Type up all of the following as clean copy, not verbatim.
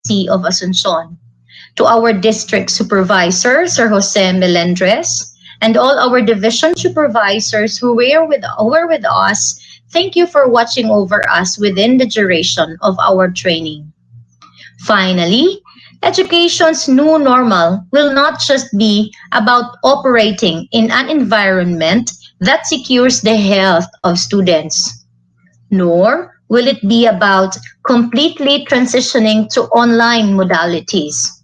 of Asuncion, to our district supervisor, Sir Jose Melendres, and all our division supervisors who were with us. Thank you for watching over us within the duration of our training. Finally, education's new normal will not just be about operating in an environment that secures the health of students, nor will it be about completely transitioning to online modalities.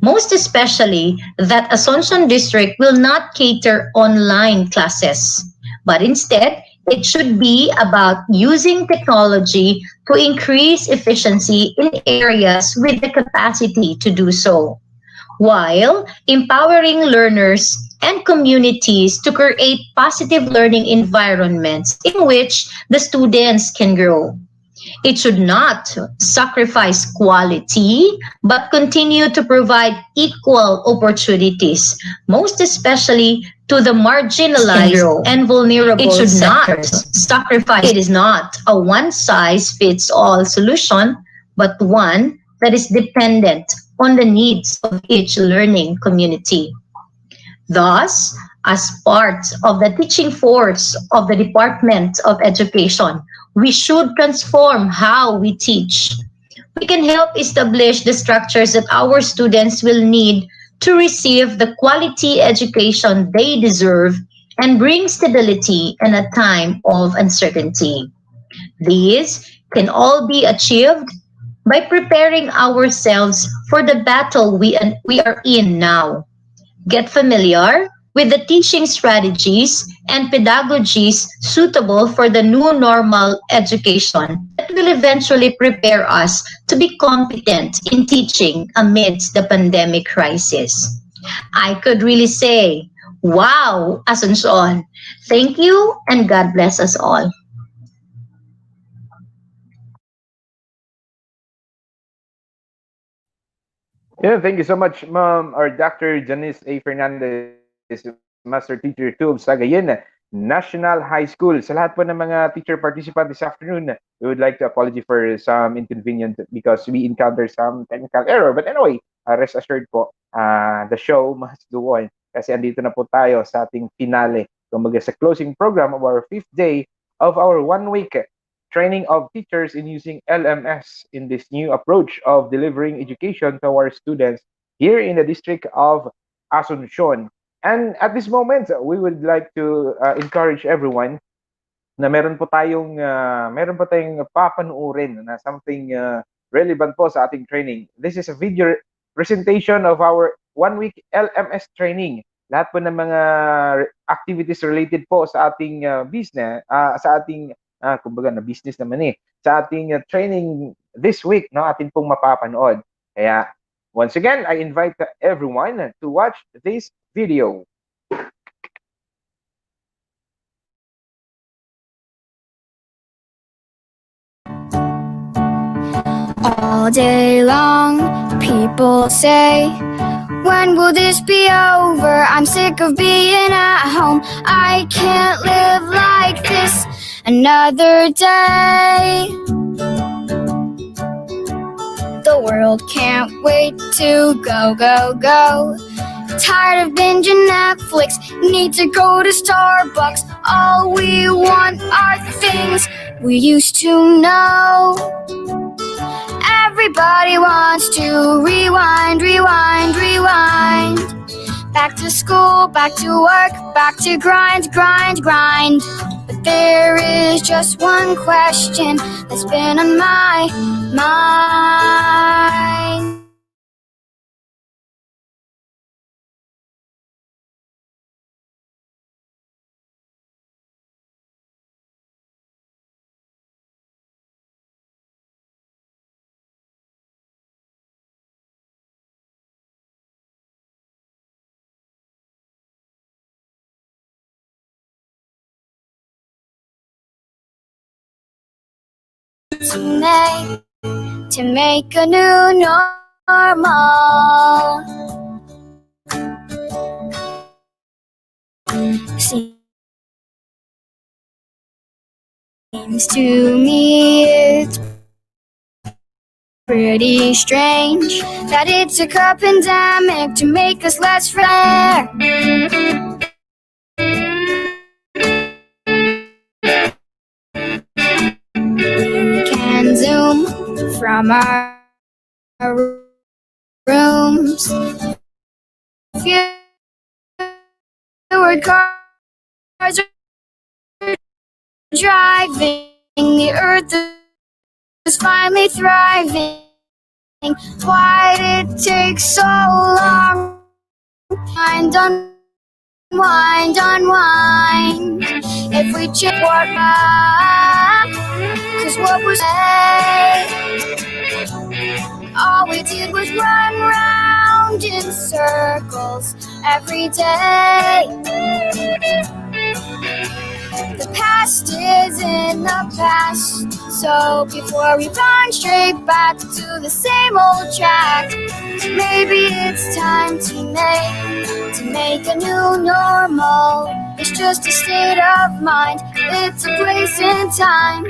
Most especially that Asuncion District will not cater online classes, but instead it should be about using technology to increase efficiency in areas with the capacity to do so, while empowering learners and communities to create positive learning environments in which the students can grow. It should not sacrifice quality, but continue to provide equal opportunities, most especially to the marginalized and vulnerable it should sectors. Not sacrifice. It is not a one size fits all solution, but one that is dependent on the needs of each learning community. Thus, as part of the teaching force of the Department of Education, we should transform how we teach. We can help establish the structures that our students will need to receive the quality education they deserve and bring stability in a time of uncertainty. These can all be achieved by preparing ourselves for the battle we are in now. Get familiar with the teaching strategies and pedagogies suitable for the new normal education that will eventually prepare us to be competent in teaching amidst the pandemic crisis. I could really say, wow, Asuncion. Thank you and God bless us all. Yeah, thank you so much, Ma'am or Dr. Janice A. Fernandez, Master Teacher 2 of Sagayin National High School. Sa lahat po ng mga teacher participant this afternoon, we would like to apologize for some inconvenience because we encountered some technical error. But anyway, rest assured po, the show must go on kasi andito na po tayo sa ating finale. Kumbaga sa closing program of our fifth day of our 1 week training of teachers in using LMS in this new approach of delivering education to our students here in the district of Asuncion. And at this moment, we would like to encourage everyone na meron po tayong papanuorin na something relevant po sa ating training. This is a video presentation of our 1 week LMS training. Lahat po ng mga activities related po sa ating business, sa ating kumbaga na business naman sa ating training this week, no, atin pong mapapanood. Kaya, once again, I invite everyone to watch this video. All day long, people say, when will this be over? I'm sick of being at home. I can't live like this another day. The world can't wait to go, go, go. Tired of binging Netflix, need to go to Starbucks. All we want are things we used to know. Everybody wants to rewind, rewind, rewind. Back to school, back to work, back to grind, grind, grind. But there is just one question that's been on my mind. To make a new normal. Seems to me it's pretty strange that it took a pandemic to make us less fair. We can zoom from our rooms. Fewer cars are driving. The earth is finally thriving. Why did it take so long? Unwind. If we check what cause what was all we did was run round in circles every day. The past is in the past, so before we run straight back to the same old track, maybe it's time to make a new normal. It's just a state of mind, it's a place in time,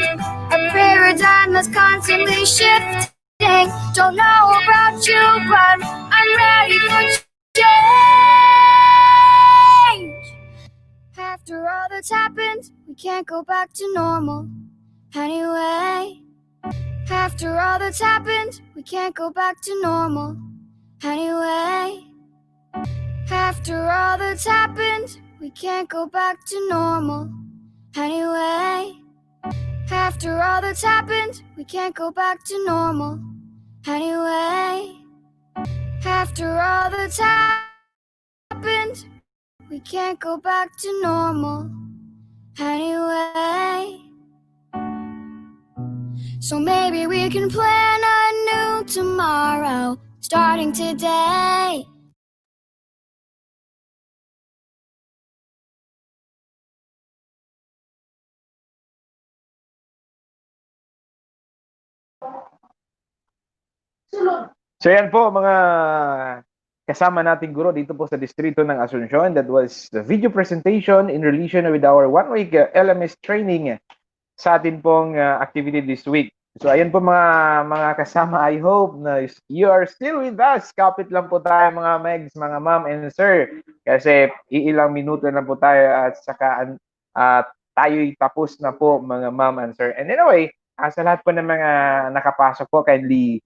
a paradigm that's constantly shifting. Don't know about you, but I'm ready for change. After all that's happened, we can't go back to normal anyway. After all that's happened, we can't go back to normal anyway. After all that's happened, we can't go back to normal anyway. After all that's happened, we can't go back to normal anyway. After all that's happened, we can't go back to normal anyway. So maybe we can plan a new tomorrow, starting today. So yan po mga kasama nating guro dito po sa distrito ng Asuncion. That was the video presentation in relation with our one-week LMS training sa atin pong activity this week. So ayan po mga kasama, I hope na you are still with us. Kapit lang po tayo mga megs, mga ma'am and sir. Kasi iilang minuto na po tayo at saka tayo'y tapos na po mga ma'am and sir. And anyway, sa lahat po ng mga nakapasok po, kindly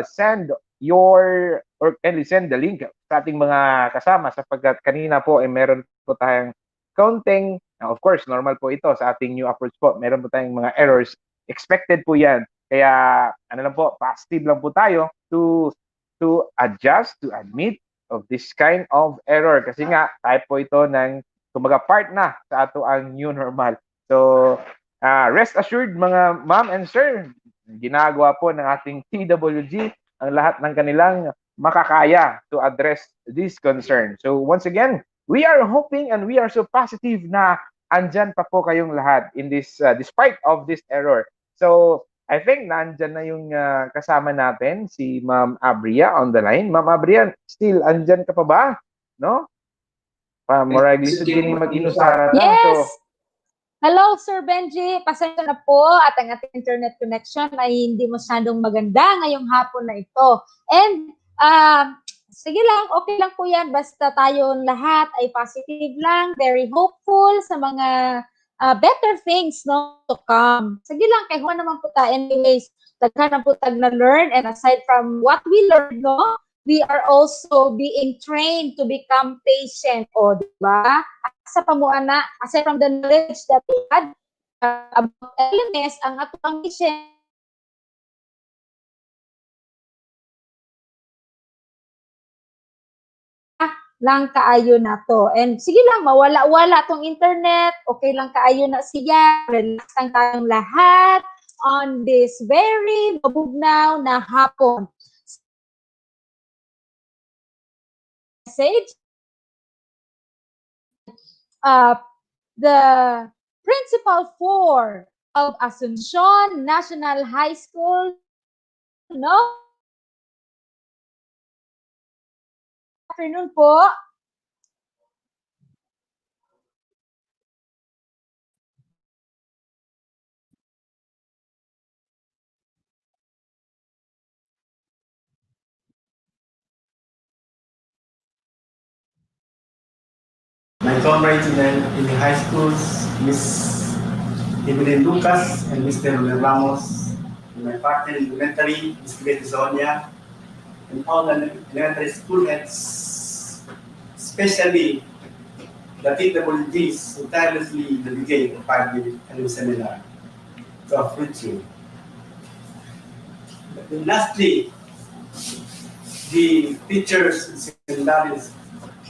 send kindly send the link sa ating mga kasama sapagkat kanina po ay meron po tayong counting. Of course, normal po ito sa ating new approach po. Meron po tayong mga errors. Expected po yan. Kaya, ano lang po, positive lang po tayo to adjust, to admit of this kind of error. Kasi nga, type po ito ng, kumaga part na sa ato ang new normal. So, rest assured mga ma'am and sir, ginagawa po ng ating TWG ang lahat ng kanilang makakaya to address this concern. So once again, we are hoping and we are so positive na andyan pa po kayong lahat in this despite of this error. So I think nandyan na yung kasama natin si Ma'am Abria on the line. Ma'am Abria, still andyan ka pa ba? No? Murag lisod kini mag-inusara ta. Yes! So, hello, Sir Benji. Pasensya na po at ang ating internet connection ay hindi masyadong maganda ngayong hapon na ito. And sige lang, okay lang po yan. Basta tayong lahat ay positive lang, very hopeful sa mga better things no to come. Sige lang, kay Juan naman po tayo. Anyways, daghan na po tag na-learn. And aside from what we learned, no, we are also being trained to become patient. O, diba? Sa pamuana, aside from the knowledge that we had about LMS, ang atong mission lang kaayo na to. And sige lang, mawala-wala tong internet, okay lang kaayo na siya, relax lang tayong lahat on this very mabugnaw na hapon. Message, the Principal 4 of Asuncion National High School, no? Afternoon po. comrades in the high schools, Miss Evelyn Lucas and Mr. Ruben Ramos, and my partner in elementary, Ms. Betty Sonia, and all the elementary school heads, especially the TWGs who tirelessly dedicate a 5-day annual seminar to uplift you. And lastly, the teachers in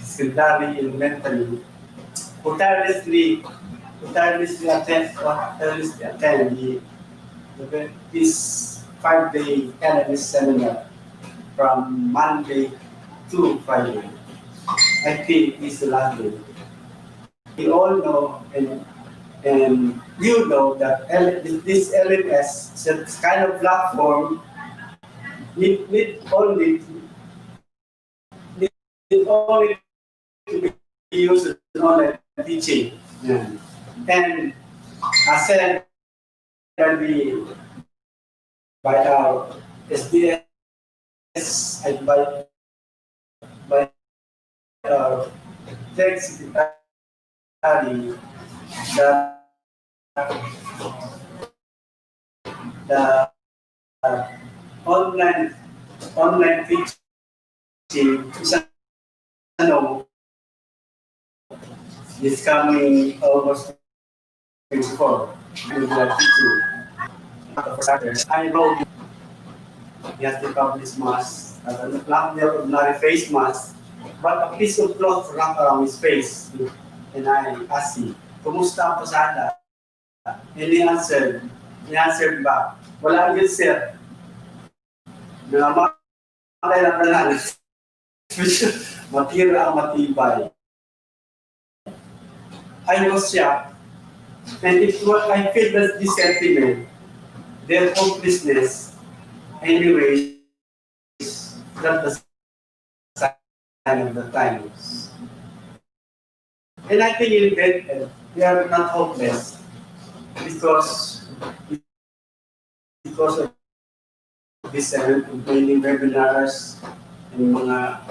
secondary elementary who tirelessly attend this 5-day cannabis seminar from Monday to Friday. I think is the last day. We all know and you know that this LMS is a kind of platform need only to be used as an online teaching. Yeah. And as said by our SDS and by our tech secretary the online teaching is is coming almost 24 and we are teaching. For starters, I wrote he has to publish mask, not the ordinary face mask, but a piece of cloth wrapped around his face. And I asked him, Kumusta ang pasada? And he answered back, wala yun sir. Namamatay lang na lang. Matira ang matibay. I was shocked. And I feel that this sentiment, their hopelessness, anyways, that the sign of the times. And I think in that we are not hopeless because of this many webinars and mga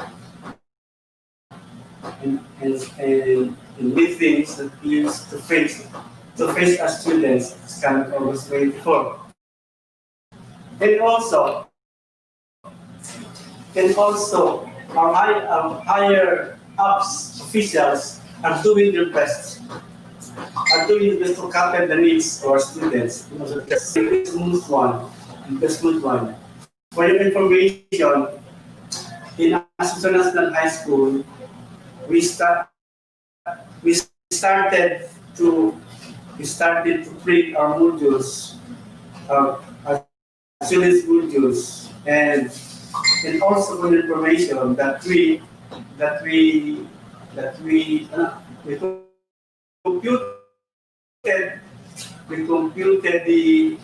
and meetings that we use to face our students coming August 24. And also our higher ups officials are doing their best. Are doing their best to cater the needs of our students. The smooth one. For your information, in Asuncion National High School, we started to print our modules, our students' modules, and also for information that we computed the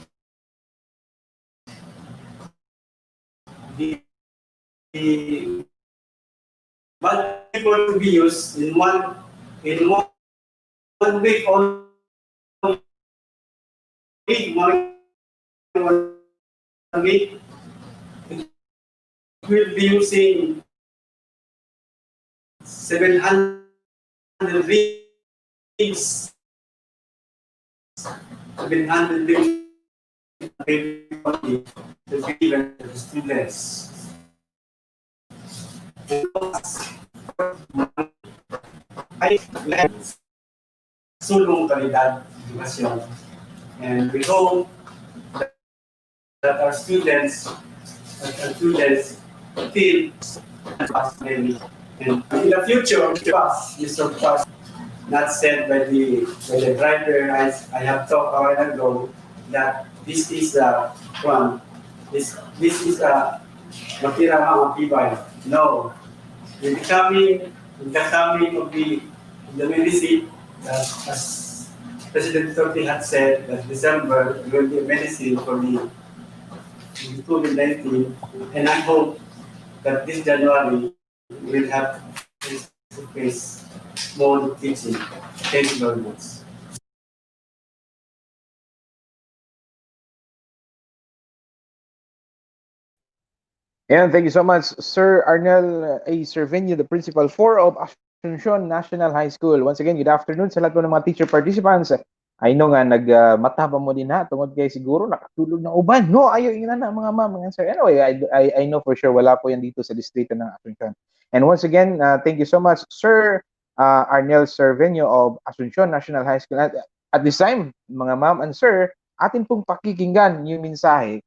multiple to be used in one week only. One week will be using 700 links. 700 links to be given to the students. Ay sulong kalidad edukasyon. And we hope that our students feel maybe. And in the future, Mr. Pass, not said by the driver, I have talked a while ago that this is one. This is a matira mga tibay. No, in the coming of the medicine, as President Duterte had said that December will be a medicine for the COVID-19, and I hope that this January we'll have face-to-face more teaching. Thank you very much. And thank you so much, Sir Arnel A. Cerviño, the Principal 4 of Asuncion National High School. Once again, good afternoon sa lahat po ng mga teacher participants. I know nga, nagmataba mo din ha, tungod kay siguro nakatulog ng uban. No, ayaw yun na mga ma'am, mga sir. Anyway, I know for sure wala po yan dito sa distrito ng Asuncion. And once again, thank you so much, Sir Arnel Cervenio of Asuncion National High School. At this time, mga ma'am and sir, atin pong pakikinggan yung mensahe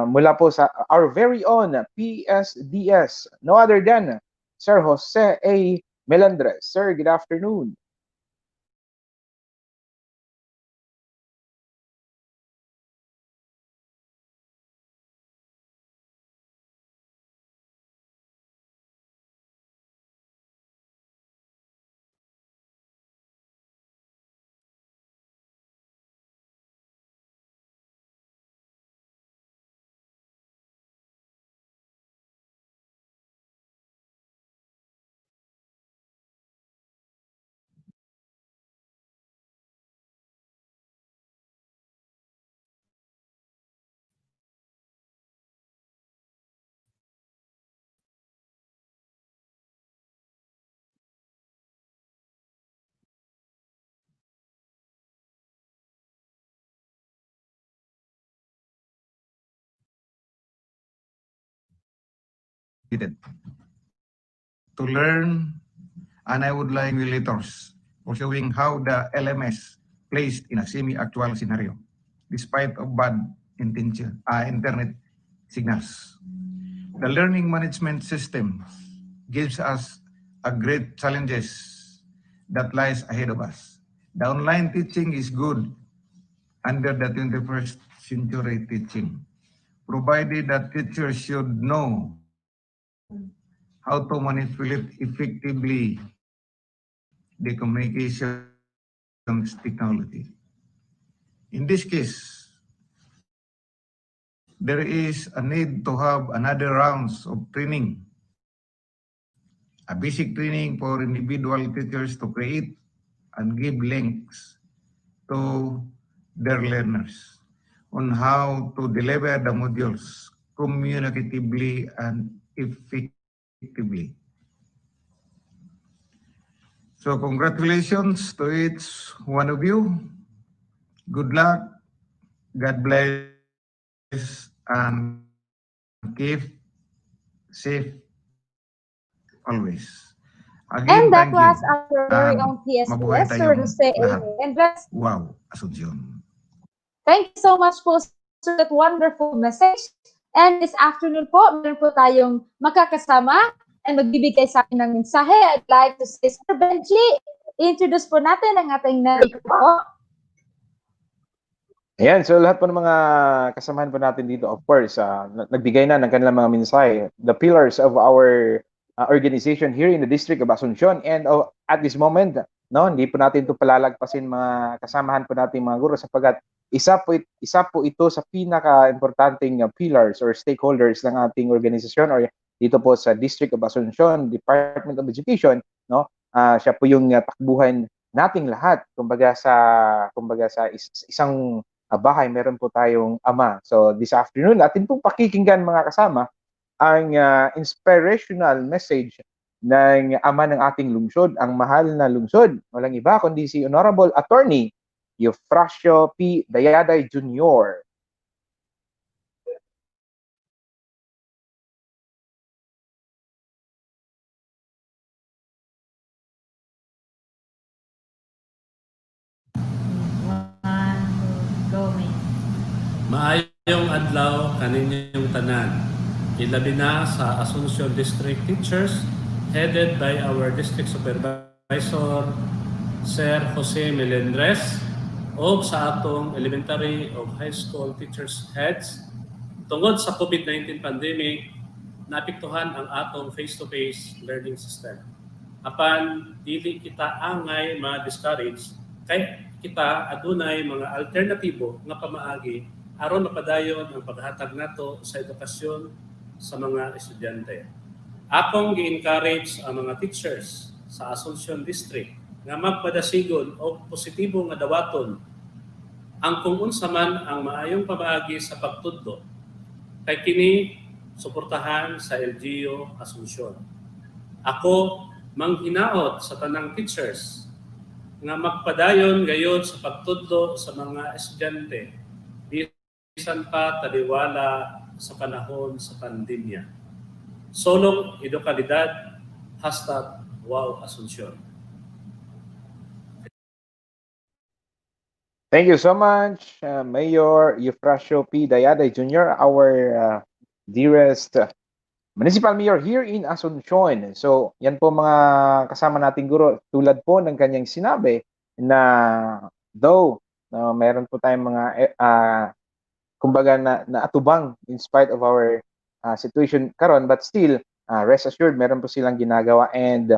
mula po sa our very own PSDS, no other than Sir Jose A. Melendres. Sir, good afternoon. To learn, and I would like emulators for showing how the LMS placed in a semi-actual scenario, despite of bad internet signals. The learning management system gives us a great challenges that lies ahead of us. The online teaching is good under the 21st century teaching, provided that teachers should know how to manipulate effectively the communications technology. In this case, there is a need to have another rounds of training, a basic training for individual teachers to create and give links to their learners on how to deliver the modules communicatively and effectively. So congratulations to each one of you. Good luck. God bless and keep safe always. Again, And that thank you. was our very own Mabuhay PSDS, Sir tayong Jose A. lahat. Melendres. Wow, Asuncion. Thank you so much po, sir, that wonderful message. And this afternoon po, meron po tayong makakasama and magbibigay sa akin ng mensahe. I'd like to say, Sir Benji, introduce po natin ang ating narrator po. Ayan, so lahat po ng mga kasamahan po natin dito, of course, nagbigay na ng kanilang mga mensahe, the pillars of our organization here in the District of Asuncion. And at this moment, no, hindi po natin ito palalagpasin mga kasamahan po natin mga guro sapagkat isa po ito sa pinaka-importanting pillars or stakeholders ng ating organisasyon or dito po sa District of Asuncion, Department of Education, no? Siya po yung takbuhan nating lahat. Kumbaga sa isang bahay, meron po tayong ama. So this afternoon, atin pong pakikinggan mga kasama ang inspirational message ng ama ng ating lungsod, ang mahal na lungsod. Walang iba kundi si Honorable Attorney Eufrasio P. Dayaday Jr. Maayong adlaw kaninyong tanan. Ilabi na sa Asuncion District Teachers headed by our District Supervisor Sir Jose Melendres o sa atong elementary o high school teachers heads tungod sa COVID-19 pandemic naapektuhan ang atong face-to-face learning system. Apan dili kita angay ma-discourage kay kita adunay mga alternatibo nga pamaagi aron mapadayon ang paghatag nato sa edukasyon sa mga estudyante. Akong gi-encourage ang mga teachers sa Asuncion District nga magpadasigon og positibo nga dawaton ang kung unsa man ang maayong pamaagi sa pagtudlo kay kini suportahan sa LGU Asuncion. Ako manghinaot sa tanang teachers nga magpadayon gayon sa pagtudlo sa mga estudyante bisan pa taliwala sa panahon sa pandemya. Solong edukalidad, #Wow Asunsyon. Thank you so much, Mayor Eufrasio P. Dayaday Jr., our dearest Municipal Mayor here in Asuncion. So, yan po mga kasama nating guro. Tulad po ng kanyang sinabi na though meron po tayong mga kumbaga na atubang in spite of our situation karon, but still rest assured meron po silang ginagawa, and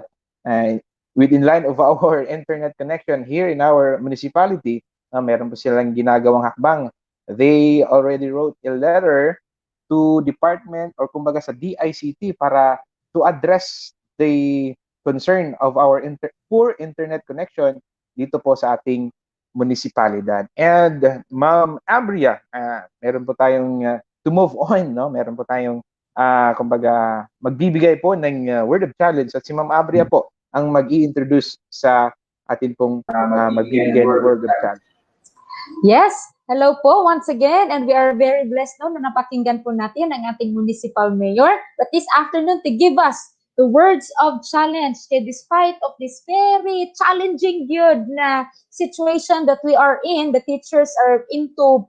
within line of our internet connection here in our municipality, meron po silang ginagawang hakbang. They already wrote a letter to department or kumbaga sa DICT para to address the concern of our poor internet connection dito po sa ating munisipalidad. And Ma'am Abria, meron po tayong to move on, no? Meron po tayong kumbaga magbibigay po ng word of challenge, at si Ma'am Abria po ang mag-i-introduce sa atin pong magbibigay ng word of challenge. Yes, hello po once again, and we are very blessed no, na napakinggan po natin ang ating municipal mayor but this afternoon to give us the words of challenge. Despite of this very challenging good na situation that we are in, the teachers are into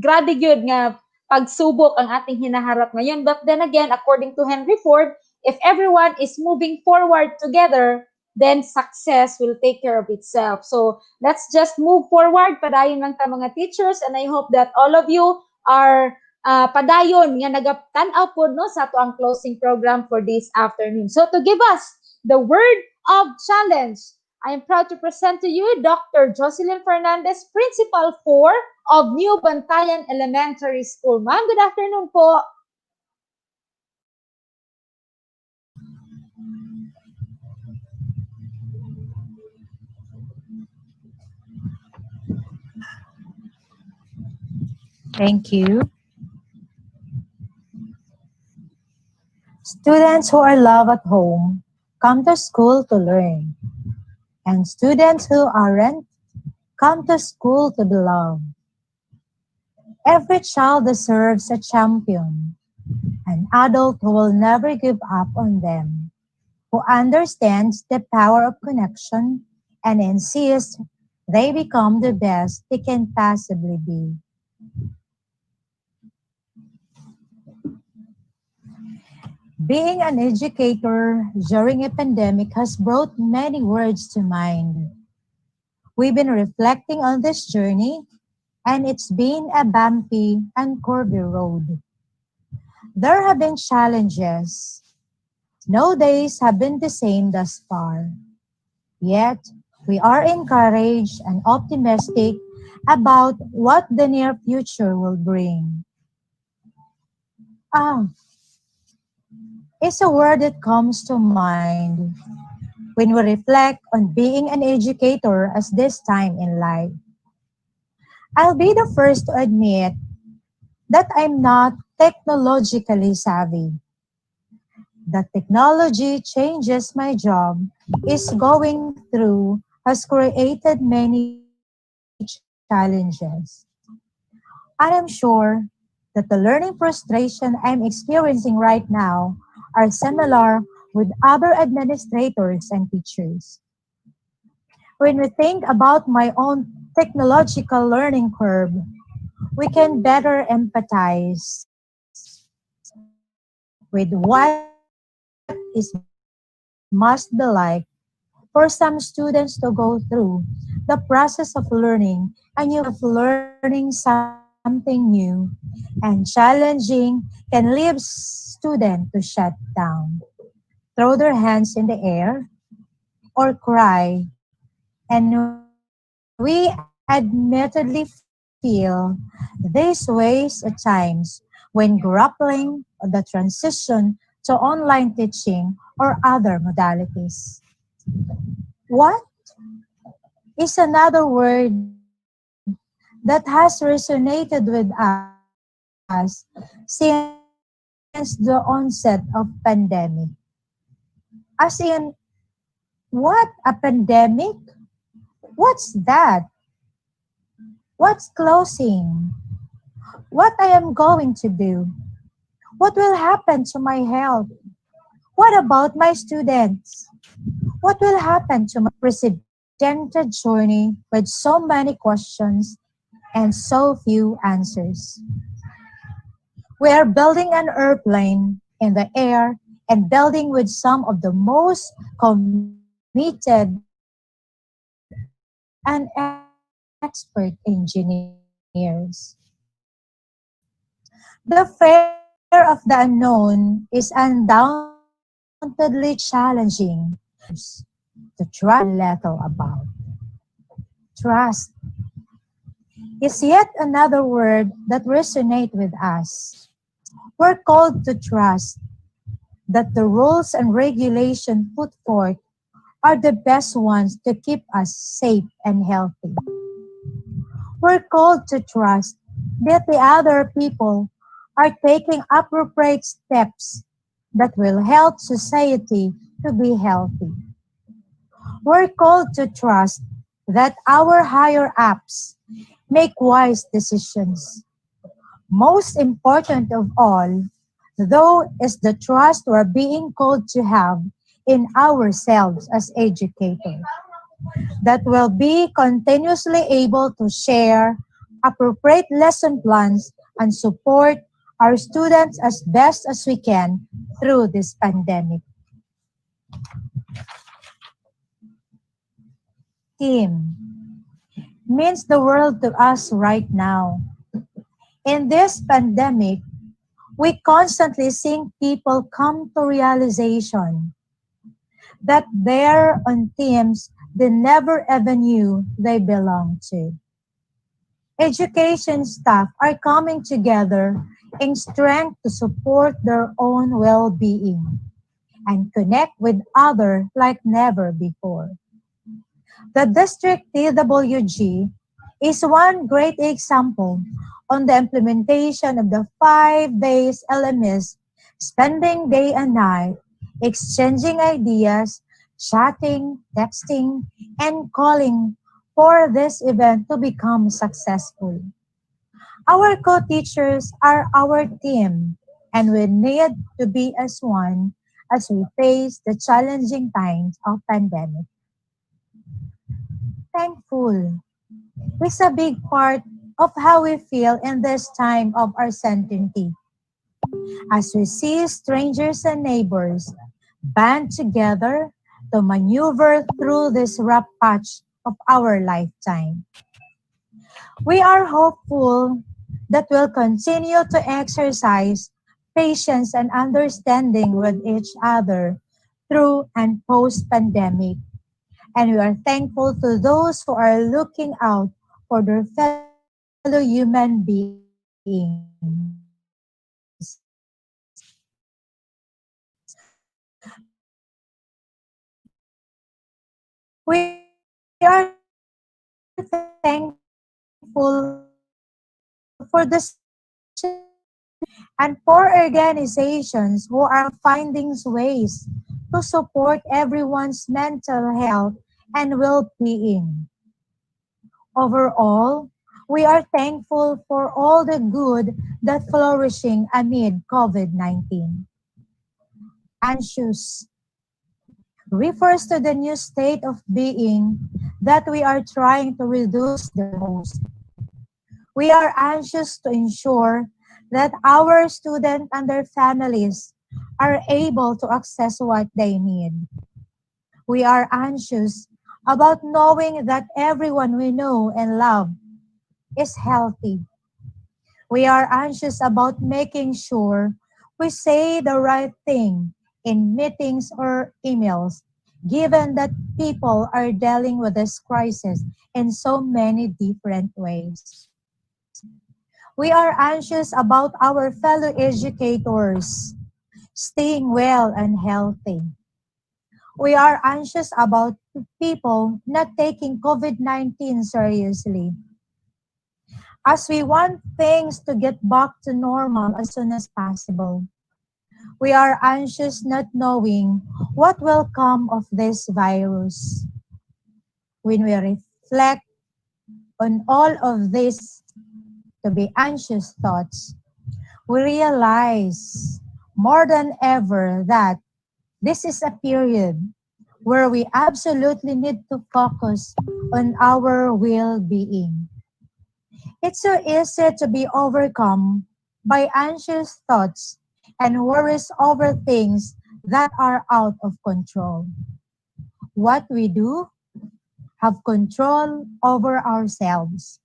grabe good nga pagsubok ang ating hinaharap ngayon. But then again, according to Henry Ford, if everyone is moving forward together, then success will take care of itself. So let's just move forward, padayon lang ta mga teachers, and I hope that all of you are padayon nga nagatan-aw po no sa ato ang closing program for this afternoon. So to give us the word of challenge, I am proud to present to you Dr. Jocelyn Fernandez, Principal 4 of New Bantayan Elementary School. Ma'am, good afternoon po. Thank you. Students who are loved at home come to school to learn. And students who aren't come to school to be loved. Every child deserves a champion, an adult who will never give up on them, who understands the power of connection and insists they become the best they can possibly be. Being an educator during a pandemic has brought many words to mind. We've been reflecting on this journey, and it's been a bumpy and curvy road. There have been challenges. No days have been the same thus far. Yet, we are encouraged and optimistic about what the near future will bring. Is a word that comes to mind when we reflect on being an educator at this time in life. I'll be the first to admit that I'm not technologically savvy. The technology changes my job is going through has created many challenges. I am sure that the learning frustration I'm experiencing right now are similar with other administrators and teachers. When we think about my own technological learning curve, we can better empathize with what it must be like for some students to go through the process of learning something new and challenging can leave students to shut down, throw their hands in the air, or cry. And we admittedly feel these ways at times when grappling the transition to online teaching or other modalities. What is another word that has resonated with us since the onset of pandemic? As in, What, a pandemic? What's that? What's closing? What I am going to do? What will happen to my health? What about my students? What will happen to my unprecedented journey with so many questions and so few answers? We are building an airplane in the air and building with some of the most committed and expert engineers. The fear of the unknown is undoubtedly challenging to trust little about. Trust is yet another word that resonates with us. We're called to trust that the rules and regulations put forth are the best ones to keep us safe and healthy. We're called to trust that the other people are taking appropriate steps that will help society to be healthy. We're called to trust that our higher ups make wise decisions. Most important of all, though, is the trust we're being called to have in ourselves as educators, that will be continuously able to share appropriate lesson plans and support our students as best as we can through this pandemic. Team means the world to us right now. In this pandemic, we constantly see people come to realization that they're on teams they never even knew they belonged to. Education staff are coming together in strength to support their own well-being and connect with others like never before. The district TWG is one great example on the implementation of the 5 days LMS, spending day and night, exchanging ideas, chatting, texting, and calling for this event to become successful. Our co-teachers are our team, and we need to be as one as we face the challenging times of pandemic. Thankful is a big part of how we feel in this time of uncertainty as we see strangers and neighbors band together to maneuver through this rough patch of our lifetime. We are hopeful that we'll continue to exercise patience and understanding with each other through and post pandemic. And we are thankful to those who are looking out for their fellow human beings. We are thankful for the citizens and for organizations who are finding ways to support everyone's mental health and well-being. Overall, we are thankful for all the good that flourishing amid COVID-19. Anxious refers to the new state of being that we are trying to reduce the most. We are anxious to ensure that our students and their families are able to access what they need. We are anxious about knowing that everyone we know and love is healthy. We are anxious about making sure we say the right thing in meetings or emails, given that people are dealing with this crisis in so many different ways. We are anxious about our fellow educators staying well and healthy. We are anxious about people not taking COVID-19 seriously, as we want things to get back to normal as soon as possible. We are anxious not knowing what will come of this virus. When we reflect on all of these to be anxious thoughts, we realize more than ever that this is a period where we absolutely need to focus on our well-being. It's so easy to be overcome by anxious thoughts and worries over things that are out of control. What we do, have control over ourselves.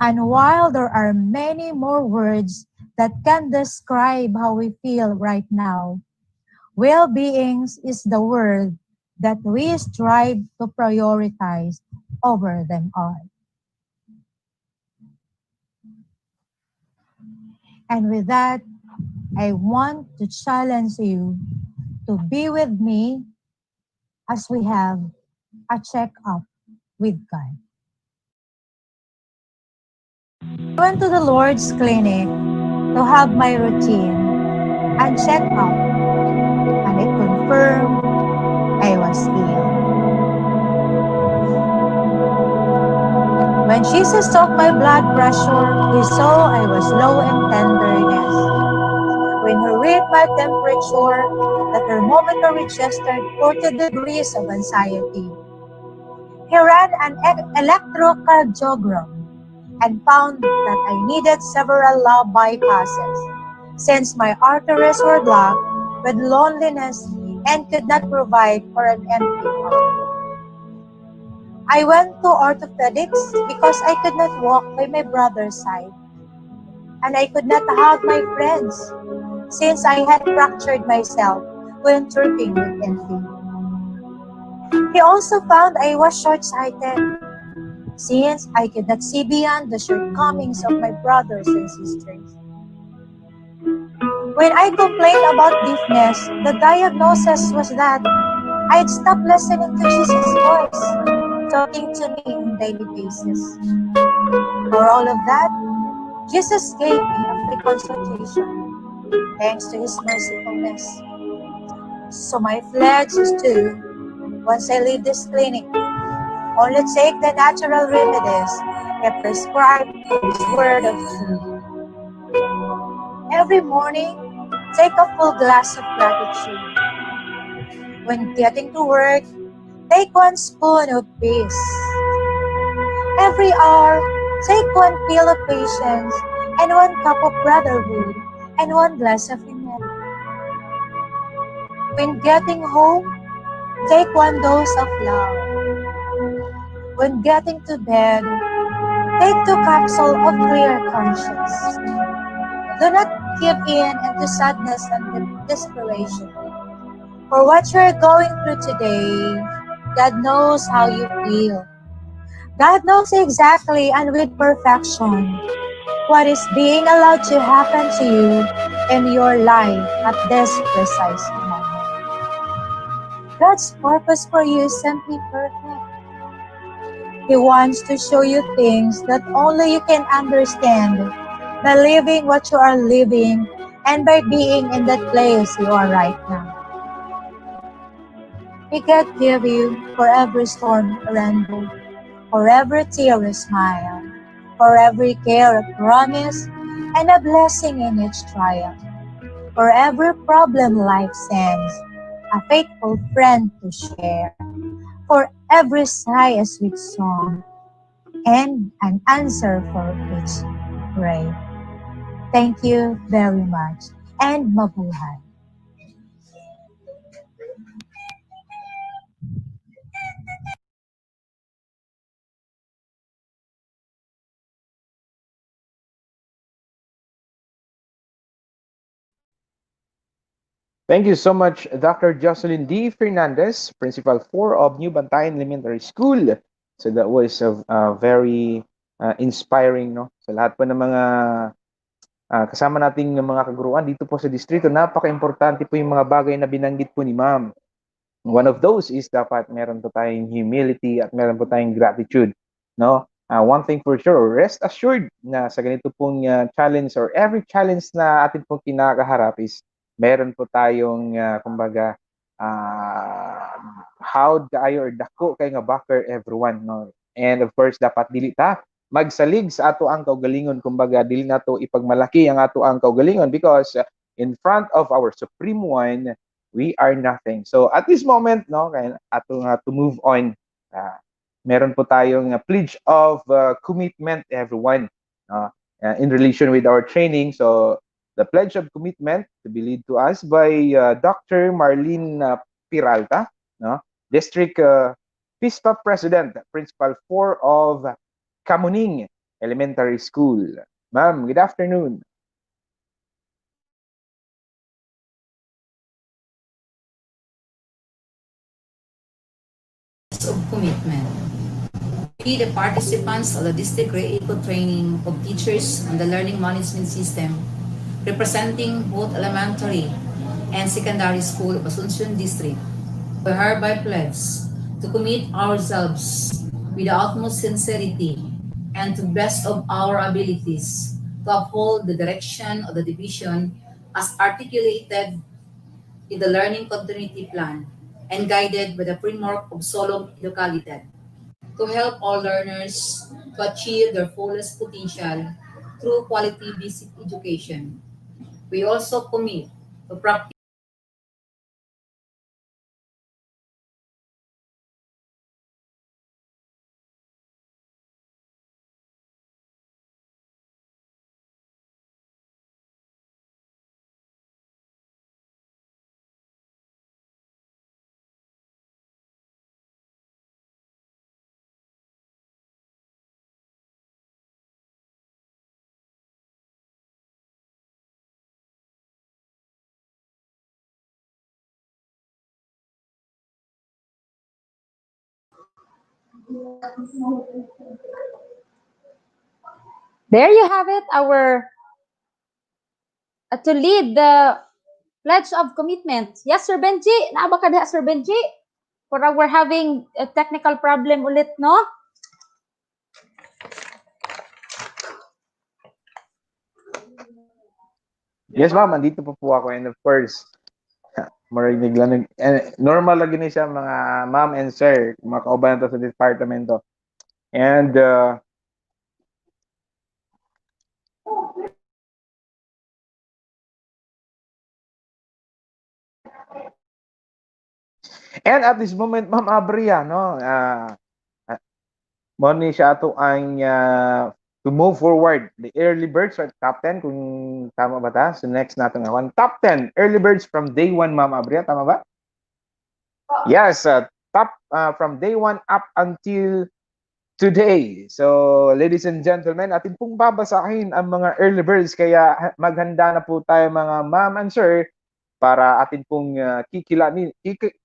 And while there are many more words that can describe how we feel right now, well-being is the word that we strive to prioritize over them all. And with that, I want to challenge you to be with me as we have a check-up with God. I went to the Lord's clinic to have my routine and check up, and it confirmed I was ill. When Jesus took my blood pressure, he saw I was low in tenderness. When he read my temperature, the thermometer registered 40 degrees of anxiety. He ran an electrocardiogram and found that I needed several lung bypasses since my arteries were blocked with loneliness and could not provide for an empty heart. I went to orthopedics because I could not walk by my brother's side, and I could not hug my friends since I had fractured myself when tripping with envy. He also found I was short-sighted since I could not see beyond the shortcomings of my brothers and sisters. When I complained about deafness, the diagnosis was that I had stopped listening to Jesus' voice, talking to me on a daily basis. For all of that, Jesus gave me a free consultation, thanks to His mercifulness. So my pledge is to, once I leave this clinic, only take the natural remedies I prescribed in His word of truth. Every morning, take a full glass of gratitude. When getting to work, take 1 spoon of peace. Every hour, take 1 pill of patience and 1 cup of brotherhood and 1 glass of humility. When getting home, take 1 dose of love. When getting to bed, take 2 capsules of clear conscience. Do not give in into sadness and desperation. For what you are going through today, God knows how you feel. God knows exactly and with perfection what is being allowed to happen to you in your life at this precise moment. God's purpose for you is simply perfect. He wants to show you things that only you can understand by living what you are living and by being in that place you are right now. May God give you for every storm a rainbow, for every tear a smile, for every care a promise, and a blessing in each trial. For every problem life sends, a faithful friend to share. For every sigh a sweet song, and an answer for each prayer. Thank you very much, and mabuhay. Thank you so much, Dr. Jocelyn D. Fernandez, Principal 4 of New Bantayan Elementary School. So that was very inspiring, no? Sa lahat po ng mga kasama nating mga kaguruan dito po sa distrito, napaka-importante po yung mga bagay na binanggit po ni Ma'am. One of those is dapat meron po tayong humility at meron po tayong gratitude, no? One thing for sure, rest assured na sa ganito pong challenge or every challenge na atin pong kinakaharap is meron po tayong kumbaga how dayo or dako kay nga backer everyone, no? And of course dapat dili ta magsalig sa ato ang kaugalingon, kumbaga dili nato ipagmalaki ang ato ang kaugalingon because in front of our supreme one we are nothing. So at this moment, no, kaya ato nga to move on, meron po tayong pledge of commitment everyone, in relation with our training. So the pledge of commitment to be led to us by Dr. Marlene Piralta, no, District PISPA President, Principal 4 of Kamuning Elementary School. Ma'am, good afternoon. Of commitment. We, the participants of the district creative training of teachers on the learning management system, representing both elementary and secondary school of Asuncion District, we hereby pledge to commit ourselves with the utmost sincerity and to the best of our abilities to uphold the direction of the division as articulated in the Learning Continuity Plan and guided by the framework of Solom Educator to help all learners to achieve their fullest potential through quality basic education. We also commit to practice There you have it, our to lead the pledge of commitment. Yes, Sir Benji, naaba ka diha, Sir Benji? For we're having a technical problem ulit, no? Yes, ma'am, andito po ako, and of course, marinig lang, normal lagi ni siya mga ma'am and sir, mga kauban nato sa departamento. And at this moment, Ma'am Abria, no, mo ni siya ato ang to move forward the early birds or top 10 kung tama ba ta? So next natin nga top 10 early birds from day 1, Ma'am Abria, tama ba? Yes, top from day 1 up until today. So ladies and gentlemen, atin pong babasahin ang mga early birds, kaya maghanda na po tayo mga ma'am and sir para atin pong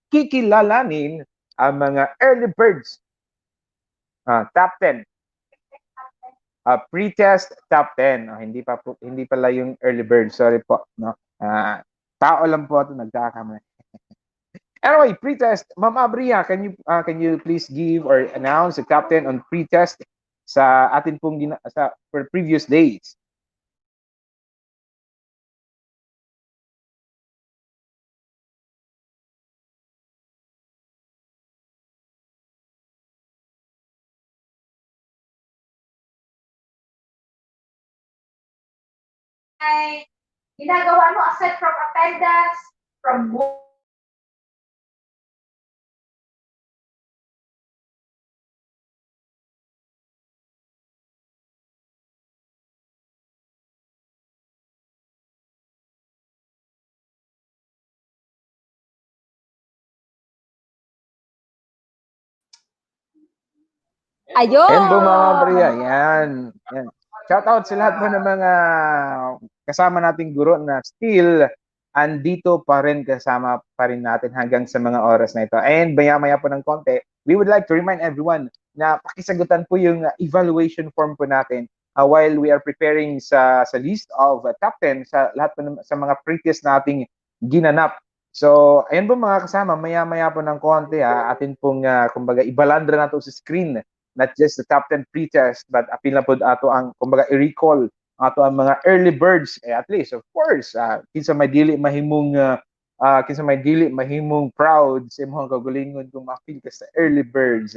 kikilalanin ang mga early birds. Top 10. Pre-test top 10. Hindi pala yung early bird. Sorry po, no. Tao lang po ito nagkakamali. Anyway, pre-test. Ma'am Abria, can you please give or announce the top 10 on pre-test sa atin pong for previous days? Ay, ginagawa mo aside from attendance, from Ayun! And po Mama Abria, yan. Shout out sa lahat po ng mga kasama nating guro na still andito pa rin, kasama pa rin natin hanggang sa mga oras na ito. And maya-maya po ng konti, we would like to remind everyone na pakisagutan po yung evaluation form po natin while we are preparing sa list of top 10 sa lahat po sa mga pretest nating ginanap. So, ayun po mga kasama, maya-maya po ng konti atin pong kumbaga ibalandra na to sa screen, not just the top 10 pretest, but apil na po ato ang kumbaga i-recall ato ang mga early birds at least of course kinsa may dili mahimong kinsa may dili mahimong proud sa imong kagalingon kung ma-feel ka sa early birds.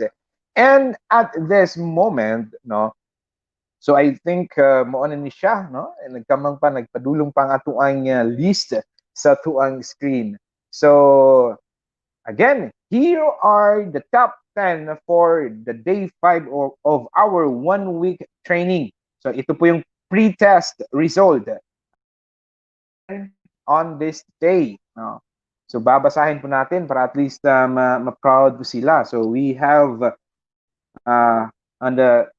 And at this moment, no, so I think mo ni siya, no, nagkamang pa nagpadulong pa ang atuang list sa tuang screen. So again, here are the top 10 for the day 5 of our 1 week training. So ito po yung pre-test result on this day. No? So babasahin po natin para at least ma-proud po sila. So we have on the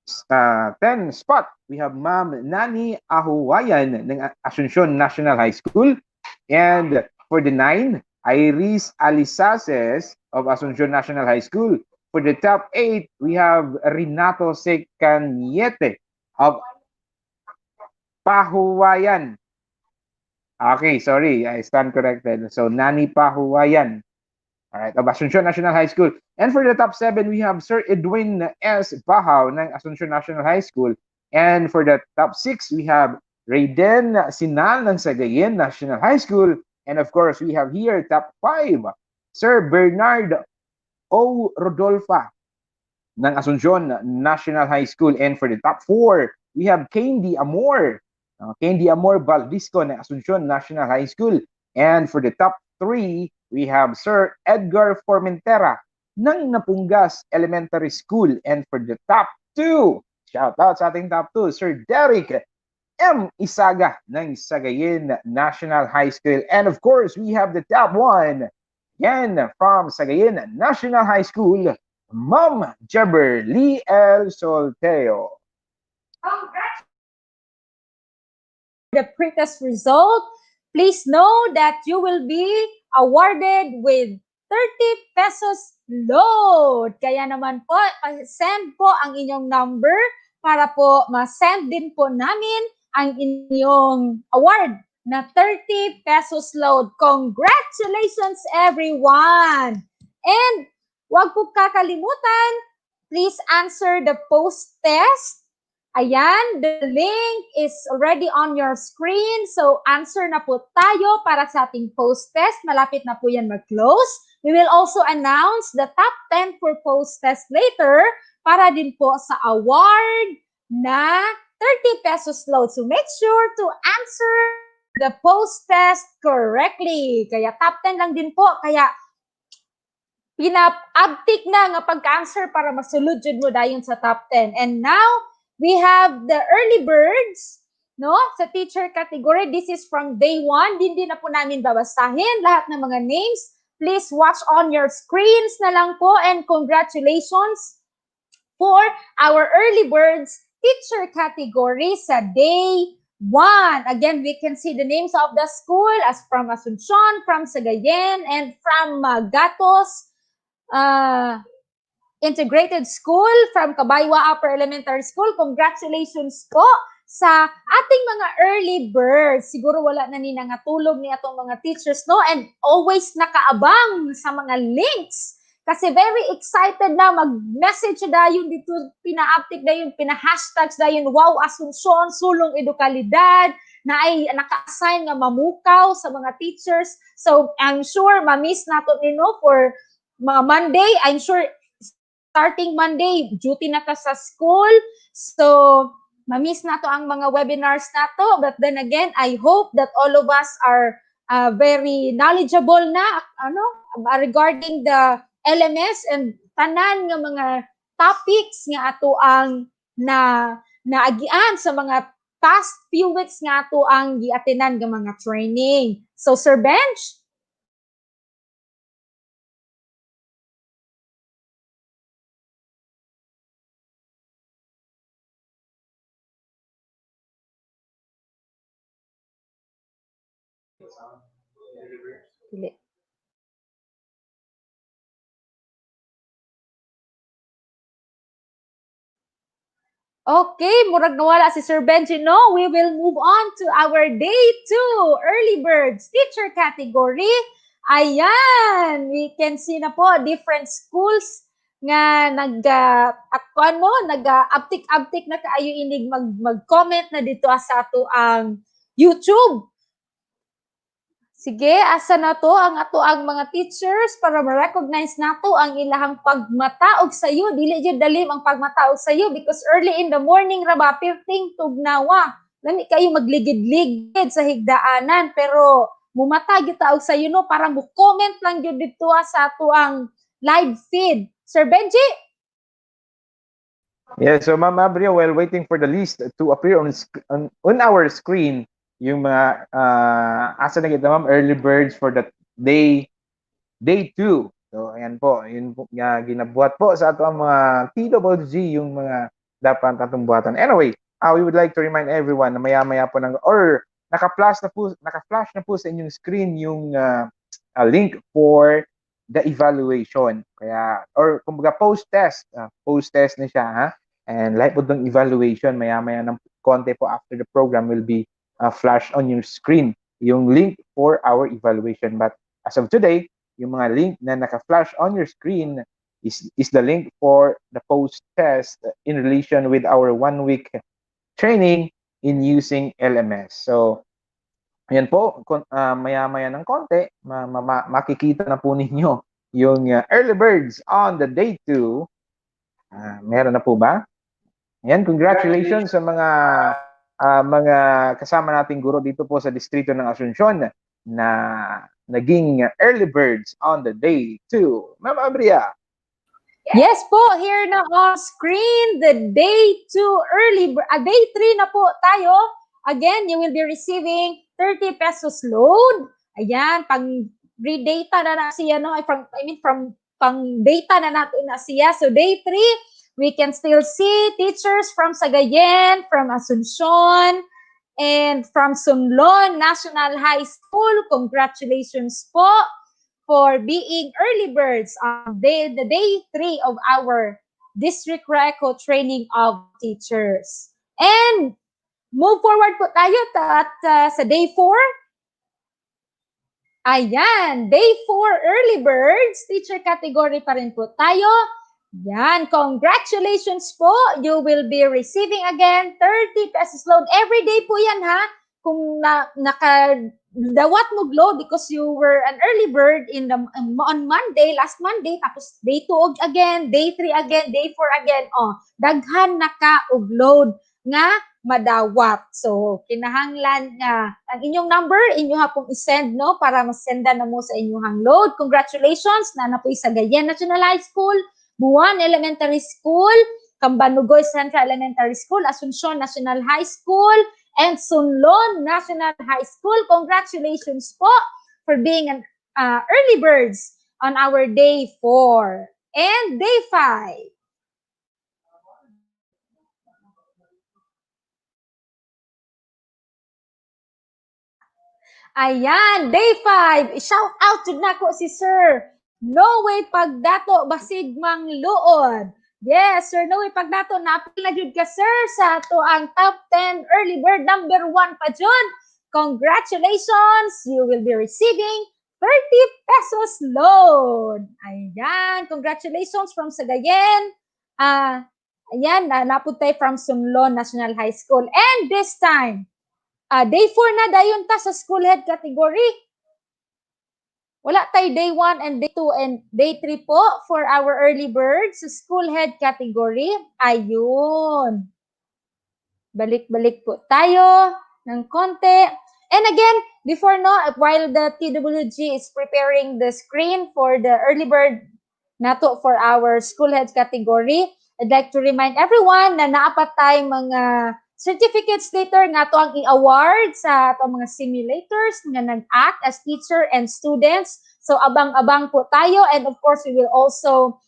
10 spot, we have Ma'am Nani Ahuwayan ng Asuncion National High School. And for the 9, Iris Alisaces of Asuncion National High School. For the top 8, we have Renato Secaniete of Pahuwayan. Okay, sorry, I stand corrected. So Nani Pahuwayan. All right, of Asuncion National High School. And for the top 7, we have Sir Edwin S. Bahaw ng Asuncion National High School. And for the top 6, we have Raiden Sinal ng Sagayen National High School. And of course, we have here top 5, Sir Bernard O. Rodolfa ng Asuncion National High School. And for the top 4, we have Candy Amor. Candy Amor Valdisco ng Asuncion National High School. And for the top 3, we have Sir Edgar Formentera ng Napungas Elementary School. And for the top 2, shout out sa ating top 2, Sir Derek M. Isaga ng Sagayen National High School. And of course, we have the top 1, again from Sagayen National High School, Ma'am Jeberly L. Solteo. The pretest result, please know that you will be awarded with 30 pesos load. Kaya naman po, send po ang inyong number para po ma-send din po namin ang inyong award na 30 pesos load. Congratulations everyone! And huwag po kakalimutan, please answer the post-test. Ayan, the link is already on your screen. So, answer na po tayo para sa ating post-test. Malapit na po yan mag-close. We will also announce the top 10 for post-test later para din po sa award na 30 pesos load. So, make sure to answer the post-test correctly. Kaya top 10 lang din po. Kaya, pinap-uptick na nga pagka-answer para masulod jud mo dayon sa top 10. And now, we have the early birds, no? Sa teacher category, this is from day 1. Hindi na po namin babasahin lahat ng mga names. Please watch on your screens na lang po and congratulations for our early birds teacher category sa day 1. Again, we can see the names of the school as from Asuncion, from Sagayen, and from Gatos Integrated School, from Kabaywa Upper Elementary School. Congratulations po sa ating mga early birds. Siguro wala na ni nangatulog ni atong mga teachers, no? And always nakaabang sa mga links. Kasi very excited na mag-message na yun dito, pina-uptick na yun, pina-hashtags na yun, wow, Asuncion, sulong edukalidad, na ay naka-assign nga mamukaw sa mga teachers. So, I'm sure ma-miss nato nino for mga Monday. I'm sure starting Monday, duty na ka sa school. So, ma-miss na to ang mga webinars na to. But then again, I hope that all of us are very knowledgeable na regarding the LMS and tanan nga mga topics nga ato ang naagian sa mga past few weeks nga ato ang giatinan nga mga training. So, Sir Bench, okay, murag nawala si Sir Benji, no? We will move on to our day 2, early birds teacher category. Ayan, we can see na po different schools nga nag-uptik na kaayo inig mag-comment na dito sa ato ang YouTube. Sige, asa na to ang ato ang mga teachers para ma-recognize nato ang ilahang pagmataog sayo. Dili jud dalim ang pagmataog sayo because early in the morning ra ba pirting tugnawa. Lami kayo magligid-ligid sa higdaanan pero mumata gyud taog sayo no para mo comment lang gyud dito sa ato ang live feed. Sir Benji? Yeah, so Ma'am Abria, while waiting for the list to appear on our screen, yung mga asa na kita ma'am, early birds for the day 2. So ayan po, yun po ginabuhat po sa ato ang mga TWG yung mga dapat atong buhatan. Anyway, we would like to remind everyone na maya-maya po naka-flash na po sa inyong screen yung link for the evaluation. Kaya or kumbaga post test na siya ha. And live po ng evaluation maya-maya ng konti po after the program will be flash on your screen yung link for our evaluation. But as of today, yung mga link na naka-flash on your screen is the link for the post-test in relation with our 1-week training in using LMS. So, ayan po, maya-maya ng konti, makikita na po ninyo yung early birds on the day 2. Meron na po ba? Ayan, congratulations sa mga kasama nating guro dito po sa distrito ng Asuncion na naging early birds on the day 2. Ma'am Abria. Yes po, here na on screen the day 2 day 3 na po tayo. Again, you will be receiving 30 pesos load. Ayan, pang re-data na siya, no? From pang data na natin na siya. So day 3, we can still see teachers from Sagayen, from Asuncion, and from Sunlon National High School. Congratulations po for being early birds on the day 3 of our District Reco Training of Teachers. And move forward po tayo sa day 4. Ayan, day 4 early birds, teacher category pa rin po tayo. Yan, congratulations po. You will be receiving again 30 pesos load. Every day po yan ha. Kung nakadawat mo load because you were an early bird on Monday, last Monday, tapos day 2 again, day 3 again, day 4 again. Daghan naka-og load nga madawat. So, kinahanglan nga ang inyong number, inyo hapong isend, no? Para masenda na mo sa inyong load. Congratulations na napoy sa Gayen National High School, Buwan Elementary School, Cambanugoy Central Elementary School, Asuncion National High School, and Sunlon National High School. Congratulations po for being an early birds on our day 4 and day 5. Ayan, day 5. Shout out to nako si Sir Noe Pagdato Basig Mang Luod. Yes, Sir Noe Pagdato, napil na jud ka sir sa to ang top 10 early bird number 1 pa jud. Congratulations, you will be receiving 30 pesos load. Ayan, congratulations from Sagayen. Ayan, naputay from Sunlon National High School. And this time, day 4 na dayon ta sa school head category. Wala tay day 1 and day 2 and day 3 po for our early birds sa school head category. Ayun. Balik-balik po tayo ng konti. And again, before while the TWG is preparing the screen for the early bird nato for our school head category, I'd like to remind everyone na naapat tayong mga certificates later nga to ang i-award sa atong mga simulators nga nag-act as teacher and students. So abang-abang po tayo, and of course we will also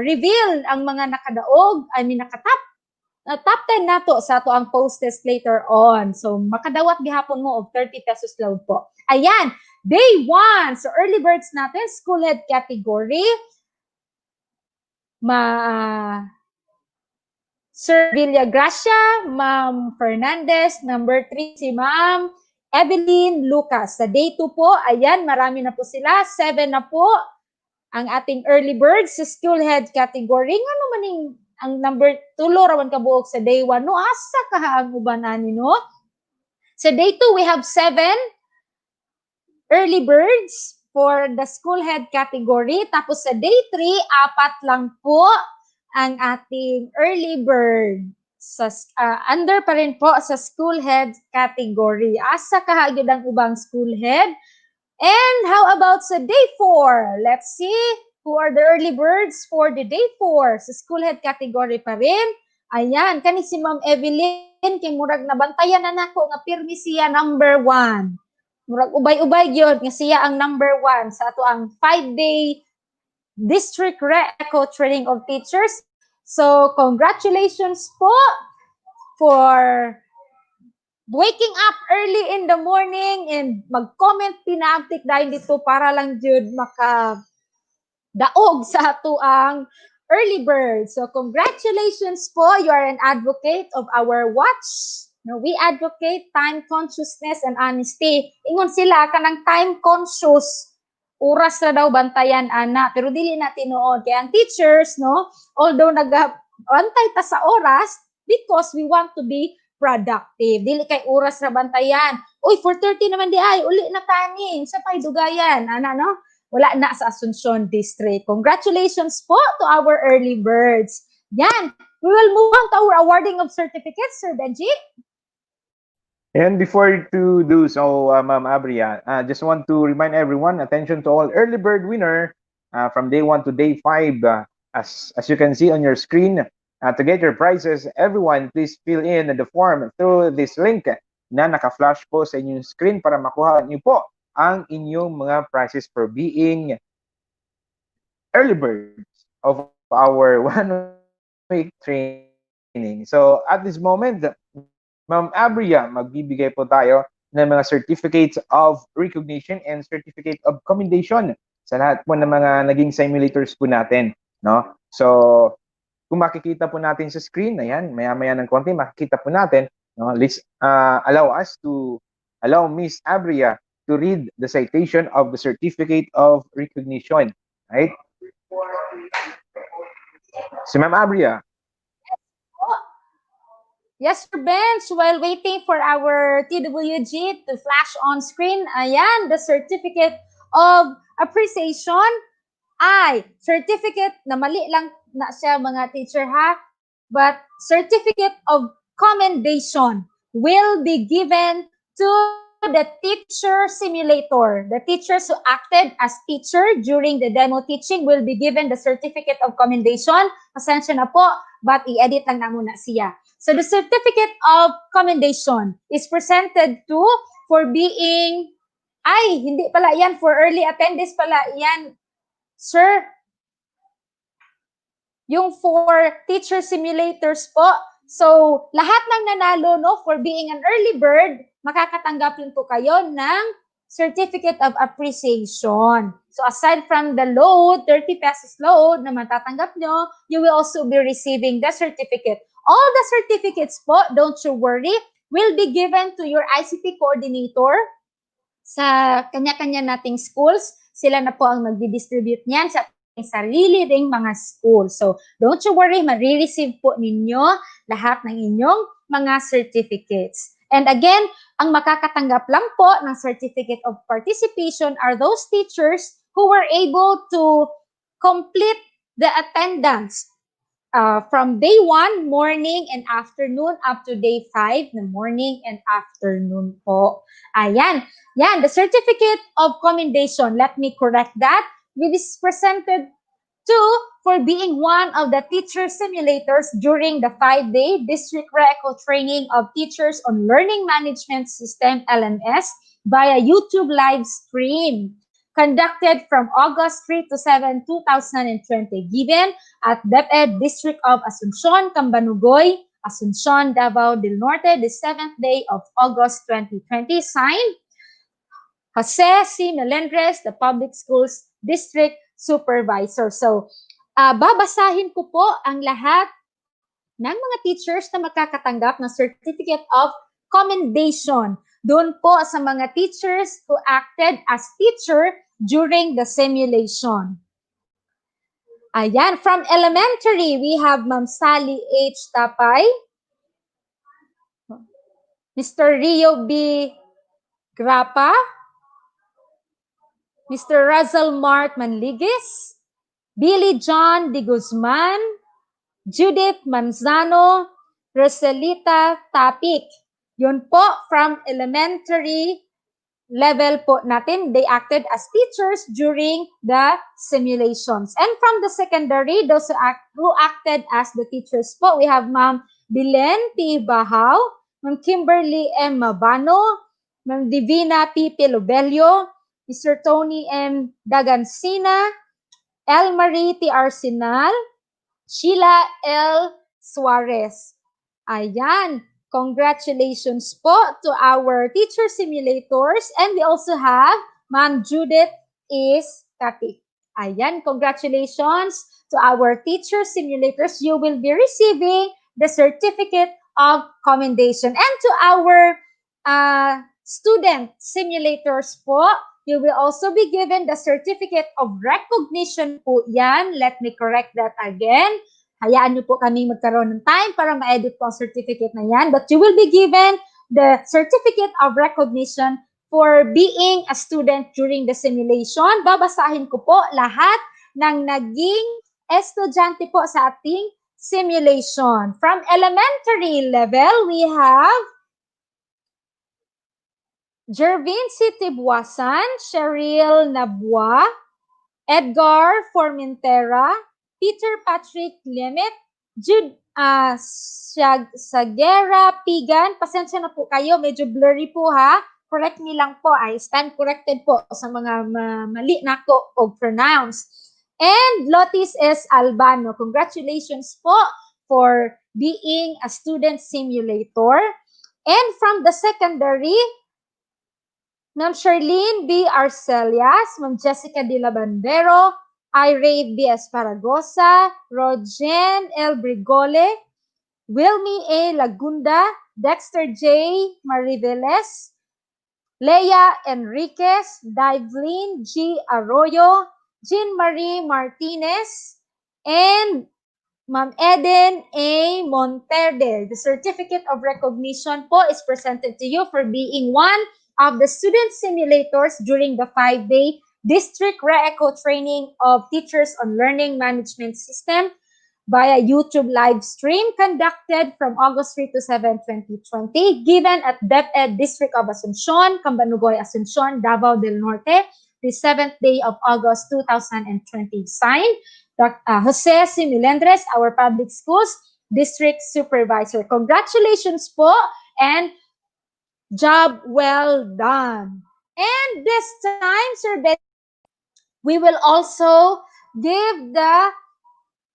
reveal ang mga nakadaog, top 10 nato sa ato ang post-test later on. So makadawat gihapon mo og 30 pesos load po. Ayan, day 1. So early birds natin, school head category. Sir Villagracia, Ma'am Fernandez, number 3 si Ma'am Evelyn Lucas. Sa day 2 po, ayan, marami na po sila, 7 na po. ang ating early birds sa school head category. Nga naman ang number 2 rawan kabuok sa day 1. No, asa ka ang uban ani, no? Sa day 2, we have 7 early birds for the school head category. Tapos sa day 3, 4 lang po ang ating early bird. Sa, under pa rin po sa school head category. Asa kahagid ang ubang school head. And how about sa day 4? Let's see who are the early birds for the day 4. Sa school head category pa rin. Ayan, kani si Ma'am Evelyn, kay murag nabantayan na nako nga pirmi siya number 1. Murag ubay-ubay gyud nga siya ang number 1 sa ato ang 5-day district reco training of teachers. So, congratulations po for waking up early in the morning and mag-comment pinaabtik dahil dito para lang jud maka daog sa ato ang early bird. So congratulations po, you are an advocate of our watch. No, we advocate time consciousness and honesty. Ingon sila kanang time conscious oras na daw bantayan ana pero dili na tinuod kay ang teachers no although nagabantay ta sa oras because we want to be productive. Dili kay oras na bantayan. Uy, 4:30 naman di ay, uli na tani. Sa pay dugayan. Ana, no? Wala na sa Asuncion District. Congratulations po to our early birds. Yan. We will move on to our awarding of certificates, Sir Benji. And before to do so, Ma'am Abria, just want to remind everyone, attention to all early bird winner from day 1 to day 5. As you can see on your screen, to get your prizes, everyone, please fill in the form through this link na naka-flash po sa inyong screen para makuha niyo po ang inyong mga prizes for being early birds of our 1-week training. So at this moment, Ma'am Abria, magbibigay po tayo ng mga certificates of recognition and certificate of commendation sa lahat po ng mga naging simulators po natin, no? So kung makikita po natin sa screen, ayan, maya-maya ng konti, makikita po natin, no? Let's allow Miss Abria to read the citation of the certificate of recognition, right? Si Ma'am Abria. Yes, Sir Bench, while waiting for our TWG to flash on screen, ayan, the certificate of appreciation ay certificate na mali lang na siya mga teacher ha, but certificate of commendation will be given to the teacher simulator. The teachers who acted as teacher during the demo teaching will be given the certificate of commendation. Pasensya na po, but i-edit lang na muna siya. So the certificate of commendation is presented to for being, ay, hindi pala yan, for early attendance pala yan, sir. Yung for teacher simulators po. So, lahat ng nanalo no, for being an early bird, makakatanggap yun po kayo ng certificate of appreciation. So, aside from the load, 30 pesos load na matatanggap nyo, you will also be receiving the certificate. All the certificates po, don't you worry, will be given to your ICT coordinator sa kanya-kanya nating schools. Sila na po ang magdi-distribute niyan sa sarili ring mga school. So, don't you worry, marireceive po ninyo lahat ng inyong mga certificates. And again, ang makakatanggap lang po ng certificate of participation are those teachers who were able to complete the attendance from day 1, morning and afternoon, up to day 5, na morning and afternoon po. Ayan. Yan, the certificate of commendation, let me correct that. It is presented to for being one of the teacher simulators during the 5-day district reco training of teachers on learning management system LMS via YouTube live stream conducted from August 3 to 7, 2020, given at DepEd District of Asuncion, Cambanugoy, Asuncion, Davao del Norte, the 7th day of August 2020, signed Jose C. Melendres, the Public Schools District Supervisor. So, babasahin ko po ang lahat ng mga teachers na makakatanggap ng Certificate of Commendation doon po sa mga teachers who acted as teacher during the simulation. Ayan, from elementary, we have Ma'am Sally H. Tapay, Mr. Rio B. Grapa, Mr. Russell Mart Manligis, Billy John De Guzman, Judith Manzano, Roselita Tapik. Yun po, from elementary level po natin, they acted as teachers during the simulations. And from the secondary, those who acted as the teachers po, we have Ma'am Bilen P. Bahaw, Ma'am Kimberly M. Mabano, Ma'am Divina P. Pilobelio, Mr. Tony M. Dagansina, L. Marie T. Arsenal, Sheila L. Suarez. Ayan. Congratulations po to our teacher simulators. And we also have Ma'am Judith is Katik. Ayan. Congratulations to our teacher simulators. You will be receiving the certificate of commendation. And to our student simulators po, you will also be given the certificate of recognition po yan. Let me correct that again. Hayaan nyo po kami magkaroon ng time para ma-edit po ang certificate na yan. But you will be given the certificate of recognition for being a student during the simulation. Babasahin ko po lahat ng naging estudyante po sa ating simulation. From elementary level, we have Jervin C. Tibuasan, Cheryl Nabua, Edgar Formentera, Peter Patrick Lemet, Jude Sagera Pigan. Pasensya na po kayo, medyo blurry po ha. Correct me lang po, I stand corrected po sa mga mali na ko o pronounce. And Lotis S. Albano, congratulations po for being a student simulator. And from the secondary, Ma'am Charlene B. Arcelias, Ma'am Jessica De La Bandero, Irene B. Esparagosa, Rogen L. Brigole, Wilmy A. Lagunda, Dexter J. Mariveles, Leia Enriquez, Divelyn G. Arroyo, Jean Marie Martinez, and Ma'am Eden A. Monterde. The certificate of recognition po is presented to you for being one of the student simulators during the 5-day district re-echo training of teachers on learning management system via YouTube live stream conducted from August 3 to 7, 2020, given at DepEd District of Asuncion, Cambanugoy, Asuncion, Davao del Norte, the 7th day of August 2020. Signed, Jose C. Milendres, our public schools district supervisor. Congratulations po and job well done. And this time, Sir Ben, we will also give the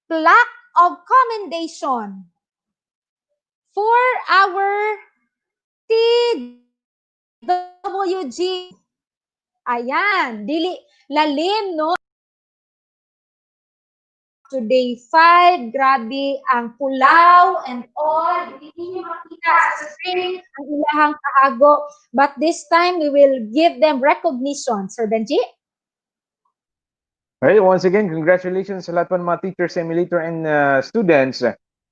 plaque of commendation for our TWG. Ayan, dili lalim, no? Today 5, grabe ang pulaw and all. Hindi nyo makita sa screen ang ilahang kahago. But this time, we will give them recognition. Sir Benji? Right, once again, congratulations sa lahat po ng mga teacher, simulator, and students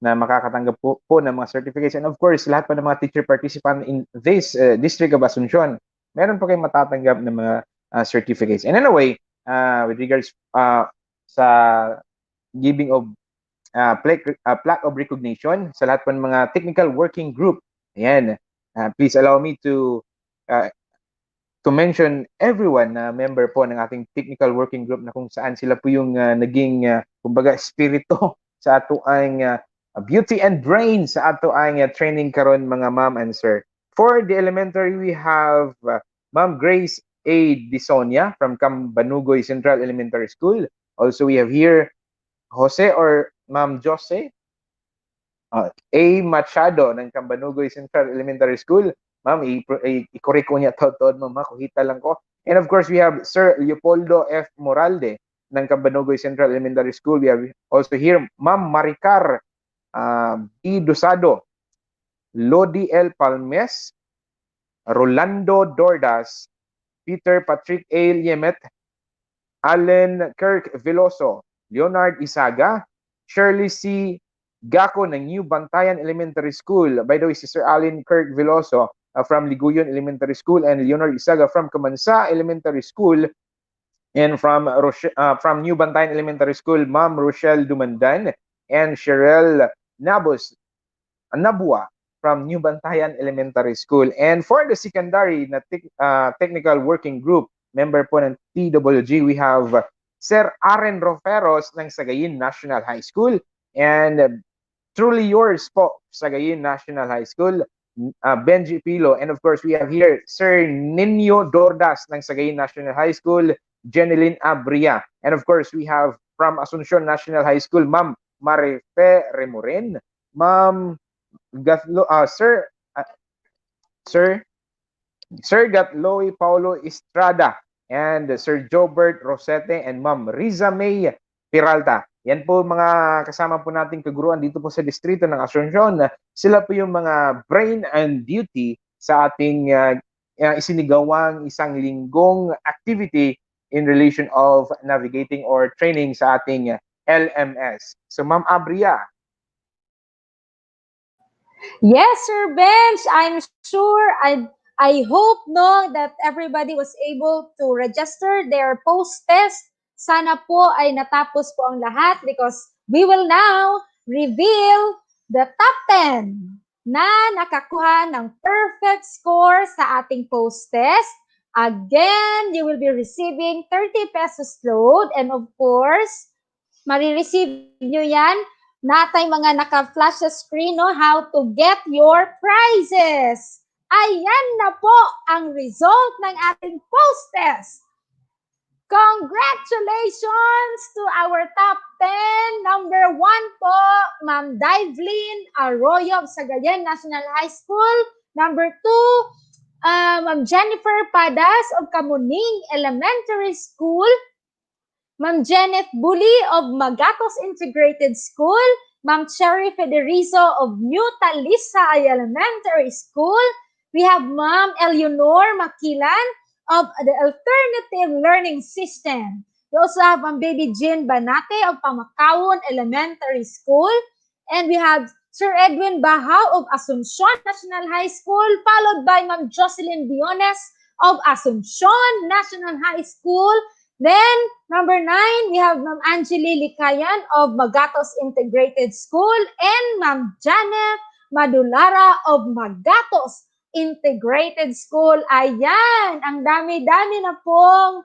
na makakatanggap po ng mga certificates. And of course, lahat po ng mga teacher participant in this District of Asuncion, meron po kayong matatanggap ng mga certificates. And anyway, with regards sa giving of plaque of recognition sa lahat po ng mga technical working group, ayan, please allow me to mention everyone na member po ng ating technical working group na kung saan sila po yung naging kumbaga espiritu sa ato ang beauty and brain sa ato ang training karon mga ma'am and sir. For the elementary, we have Ma'am Grace A. Disonia from Cambanugoy Central Elementary School. Also, we have here Jose or Ma'am Jose A. Machado ng Cambanugoy Central Elementary School. Ma'am, i-correct ko niya tawad ma'am, kuhita lang ko. And of course, we have Sir Leopoldo F. Moralde ng Cambanugoy Central Elementary School. We have also here Ma'am Maricar B. Dosado, Lodi L. Palmes, Rolando Dordas, Peter Patrick A. Yemet, Allen Kirk Veloso, Leonard Isaga, Shirley C. Gako ng New Bantayan Elementary School. By the way, si Sir Allen Kirk Veloso from Liguyon Elementary School, and Leonard Isaga from Camansa Elementary School, and from New Bantayan Elementary School, Ma'am Rochelle Dumandan and Cheryl Nabua from New Bantayan Elementary School. And for the secondary na technical working group, member po ng TWG, we have Sir Aren Roferos ng Sagayin National High School, and truly yours po, Sagayin National High School, Benji Pilo. And of course, we have here Sir Nino Dordas ng Sagayin National High School, Jeneline Abria. And of course, we have from Asuncion National High School, Ma'am Marife Remoren, Ma'am Sir Gatloy Paulo Estrada, and Sir Jobert Rosete, and Ma'am Riza May Peralta. Yan po mga kasama po nating kaguruan dito po sa distrito ng Asuncion. Sila po yung mga brain and duty sa ating isinigawang isang linggong activity in relation of navigating or training sa ating LMS. So Ma'am Abria. Yes, Sir Bench. I'm sure I hope no that everybody was able to register their post-test. Sana po ay natapos po ang lahat because we will now reveal the top 10 na nakakuha ng perfect score sa ating post-test. Again, you will be receiving 30 pesos load, and of course, marireceive nyo yan. Natay mga naka-flash sa screen, no, how to get your prizes. Ayan na po ang result ng ating post-test. Congratulations to our top 10. Number 1 po, Ma'am Divelyn Arroyo of Sagayan National High School. Number 2, Ma'am Jennifer Padas of Kamuning Elementary School. Ma'am Janet Bully of Magatos Integrated School, Ma'am Cherry Federizo of New Talisay Elementary School. We have Ma'am Eleanor Makilan of the Alternative Learning System. We also have Ma'am Baby Jean Banate of Pamakawon Elementary School. And we have Sir Edwin Bahao of Asuncion National High School, followed by Ma'am Jocelyn Biones of Asuncion National High School. Then, number 9, we have Ma'am Angeli Likayan of Magatos Integrated School and Ma'am Janet Madulara of Magatos Integrated School. Ayan, ang dami-dami na pong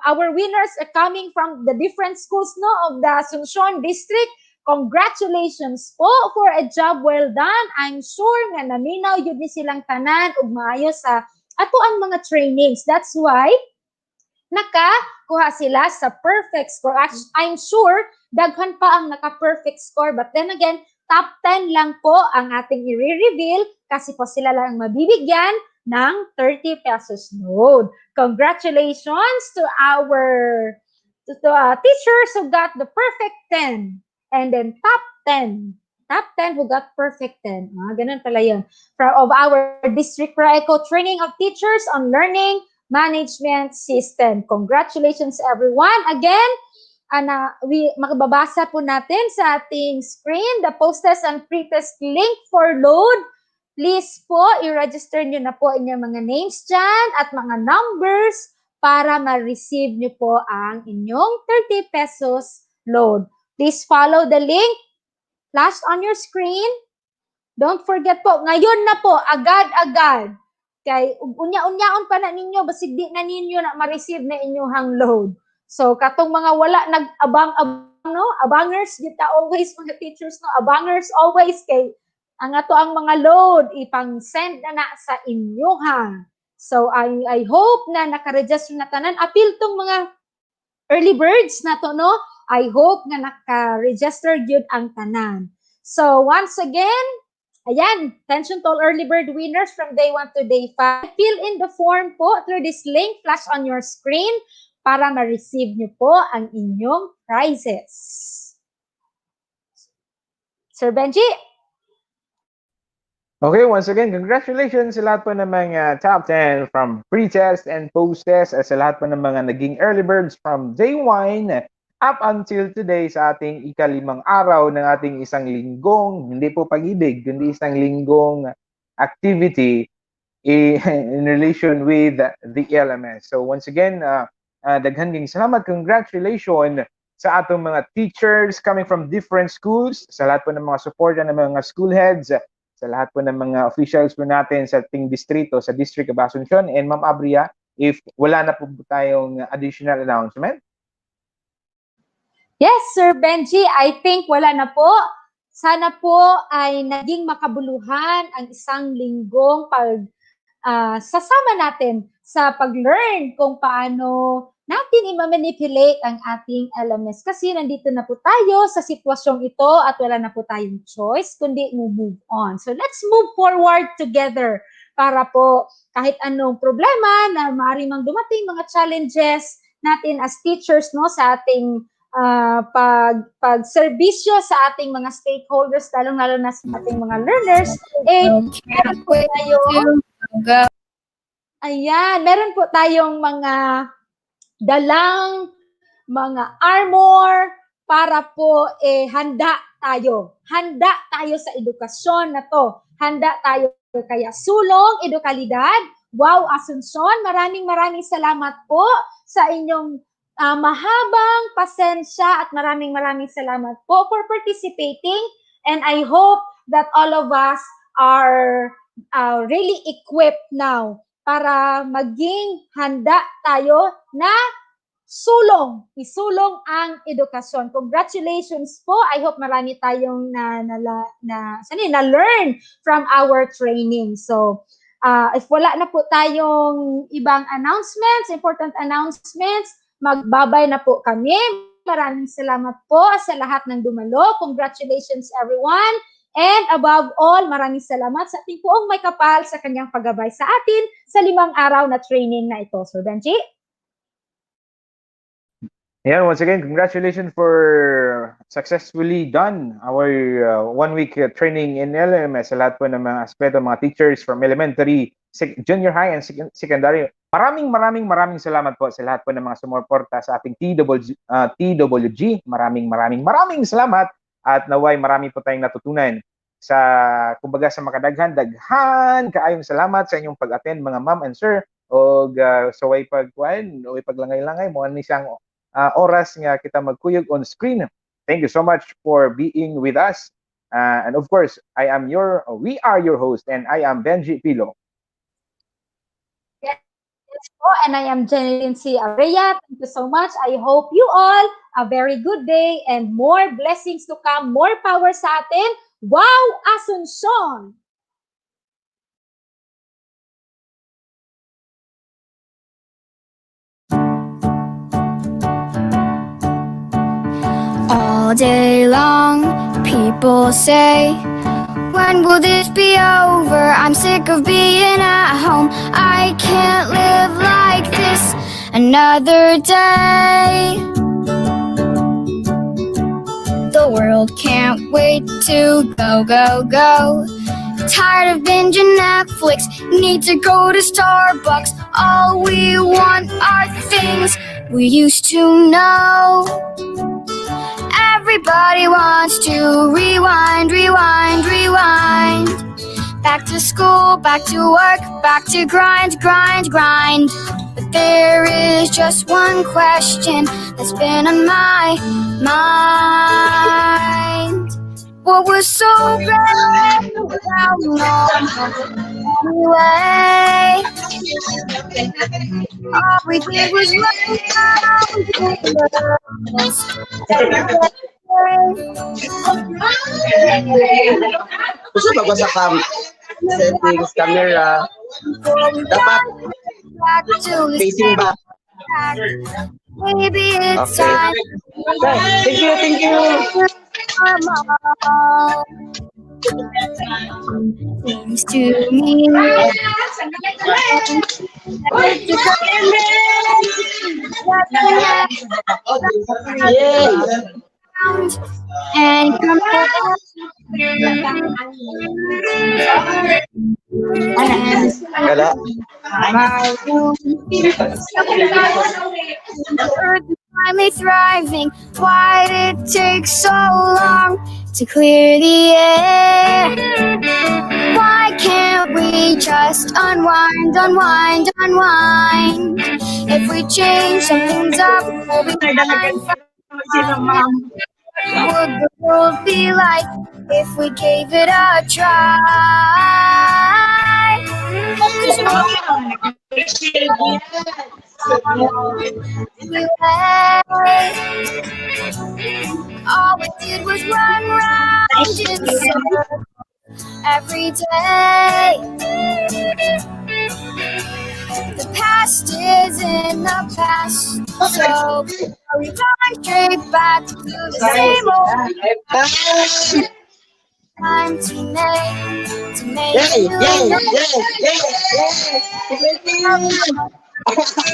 our winners are coming from the different schools no of the Asuncion District. Congratulations po for a job well done. I'm sure nga naminaw yun ni silang tanan ug maayo sa ato ang mga trainings. That's why nakakuha sila sa perfect score. I'm sure daghan pa ang naka-perfect score, but then again, top 10 lang po ang ating i-reveal kasi po sila lang mabibigyan ng 30 pesos load. Congratulations to our teachers who got the perfect 10, and then top 10 who got perfect 10. Ganun pala yun. Of our district Praeco training of teachers on learning management system. Congratulations everyone. Again, makababasa po natin sa ating screen the post-test and pre-test link for load. Please po, i-register nyo na po inyong mga names dyan at mga numbers para ma-receive nyo po ang inyong 30 pesos load. Please follow the link flashed on your screen. Don't forget po, ngayon na po, agad-agad. Kay unya-unyaon pa na ninyo basig di na ninyo na ma-receive na inyong load. So katong mga wala nag-abang no, abangers kita always mga teachers no, abangers always kay ang ato ang mga load ipang-send na sa inyo ha. So I hope na naka-register na tanan. Apil tong mga early birds na to no. I hope na naka-register gyud ang tanan. So once again, ayan, attention to all early bird winners from day 1 to day 5. Fill in the form po through this link flash on your screen para ma-receive nyo po ang inyong prizes. Sir Benji? Okay, once again, congratulations sa lahat po ng mga top 10 from pre-test and post-test at sa lahat po ng mga naging early birds from day 1 up until today sa ating ika-5 araw ng ating isang linggong, hindi po pag-ibig, kundi isang linggong activity in relation with the LMS. So once again, daghan ding salamat, congratulations sa atong mga teachers coming from different schools, sa lahat po ng mga supporter ng mga school heads, sa lahat po ng mga officials po natin sa ating distrito, sa District of Asuncion. And Ma'am Abria, if wala na po tayong additional announcement. Yes, Sir Benji, I think wala na po. Sana po ay naging makabuluhan ang isang linggong sasama natin sa pag-learn kung paano natin i-manipulate ang ating LMS. Kasi nandito na po tayo sa sitwasyong ito at wala na po tayong choice, kundi move on. So let's move forward together para po kahit anong problema na maaari mang dumating, mga challenges natin as teachers, no, sa ating pag-serbisyo sa ating mga stakeholders, lalong-lalo na sa ating mga learners, meron po meron po tayong mga dalang mga armor para po handa tayo. Handa tayo sa edukasyon na to. Handa tayo kaya sulong, edukalidad. Wow, Asuncion, maraming salamat po sa inyong mahabang pasensya at maraming salamat po for participating, and I hope that all of us are really equipped now para maging handa tayo na isulong ang edukasyon. Congratulations po. I hope marami tayong na-learn from our training. So, if wala na po tayong ibang announcements, important announcements, magbabay na po kami. Maraming salamat po sa lahat ng dumalo. Congratulations everyone. And above all, maraming salamat sa ating poong may kapal sa kanyang paggabay sa atin sa 5 araw na training na ito. Sir Benji? Yeah, once again, congratulations for successfully done our 1-week training in LMS sa lahat po ng mga aspeto, mga teachers from elementary, junior high, and secondary. Maraming salamat po sa lahat po ng mga sumuporta sa ating TWG. Maraming salamat at naway marami po tayong natutunan kumbaga sa makadaghan, daghan kaayong salamat sa inyong pag-attend mga ma'am and sir o sa way paglangay-langay mo ni siyang oras nga kita magkuyog on screen. Thank you so much for being with us. And of course, we are your host, and I am Benji Pilo. Yes po, and I am Jeneline C. Arrea. Thank you so much. I hope you all a very good day and more blessings to come, more power sa atin. Wow, Asuncion! All day long, people say, when will this be over? I'm sick of being at home. I can't live like this another day. The world can't wait to go, go, go. Tired of binging Netflix, need to go to Starbucks. All we want are things we used to know. Everybody wants to rewind, rewind, rewind. Back to school, back to work, back to grind, grind, grind. But there is just one question that's been on my mind. What was so bad about anyway? All we did was run around. Gusto ka ba sa settings, camera? Dapat facing back. Maybe it's Okay. time. Thank you. Seems to me and come Kala. my room. finally thriving. Why did it take so long to clear the air? Why can't we just unwind, unwind, unwind? If we change some things up, we'll be fine, fine. What would the world be like if we gave it a try? All we did was run round in circles every day. The past is in the past, so we going straight back to the same old time to make Yay! it Yay! new. Yay!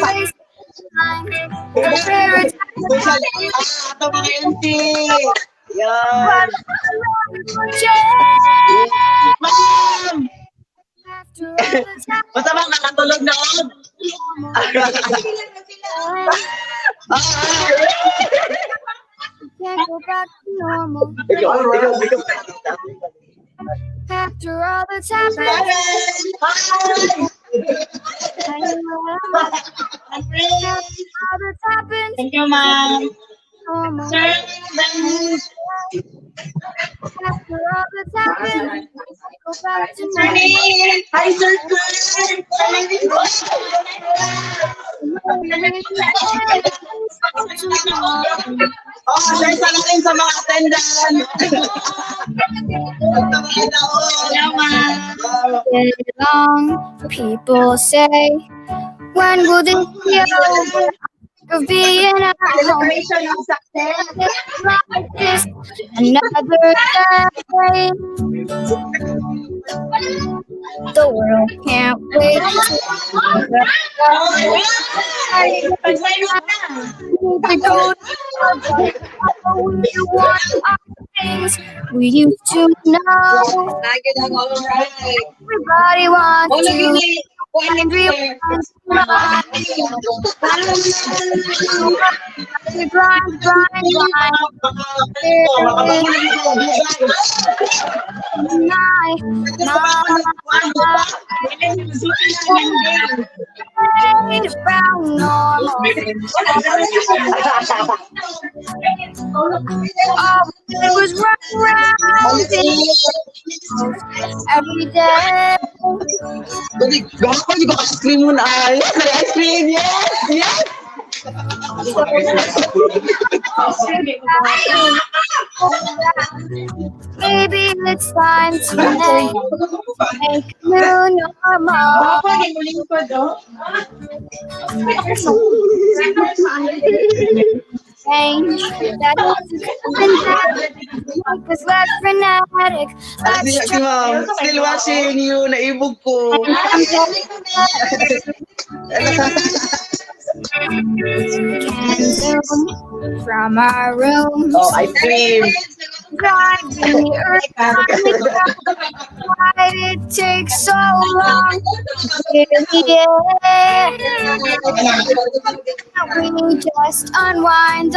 Waste time. Favorite Social ito mga MC! Yan! Ma'am! After all the time. Basta bang nakatulog na ako? Can't go back to normal. Ikaw. After all that's happened, all that's happened, Thank you, ma'am. normal. Sir, After all that's happened, go back to normal. hi, sir. Oh, sir, sana rin sa mga attendance. Long, people say, when will this be over? Of being at home like this another day. The world can't wait to go we want our things we used to know. Everybody wants to and rewind. Grind. It was running around every day. Gawin ko ice cream muna. Ice cream, yes! Maybe it's time to make new normal. Change that make us less frenetic. Let's Si ma'am, still watching you. Naibog ko. from our room. Oh, ice cream. Driving the earth why did it take so long to clear the air? We just unwind.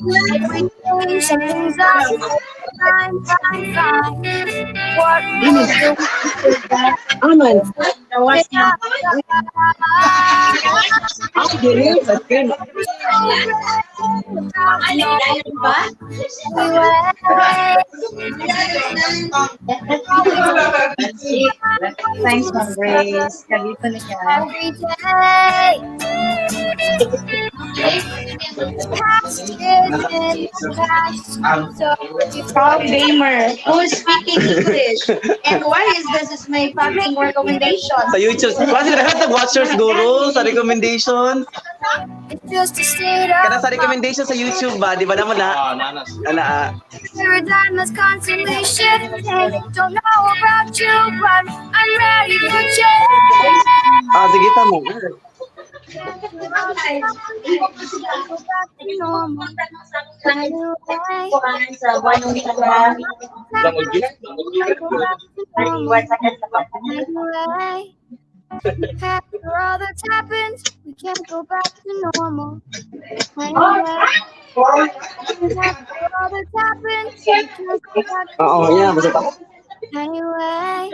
We change some things up. Fine. What was the Thanks, Ma'am Grace. Kagito na siya. every day? Past is in the past. So Proud gamer who is speaking English. And why is this my public recommendation? Sa YouTube. Kasi lahat ng watchers guru sa recommendation. it's just a state of Kana sa recommendation sa YouTube ba? Di ba naman na? paradigm that's constantly shifting. Don't know about you, but I'm ready for change. Sige tamo. Go back to normal. After all that's happened, we can't go back to normal. Anyway, after all that's happened, we can't go back to Oo, yan. Basta normal. Anyway,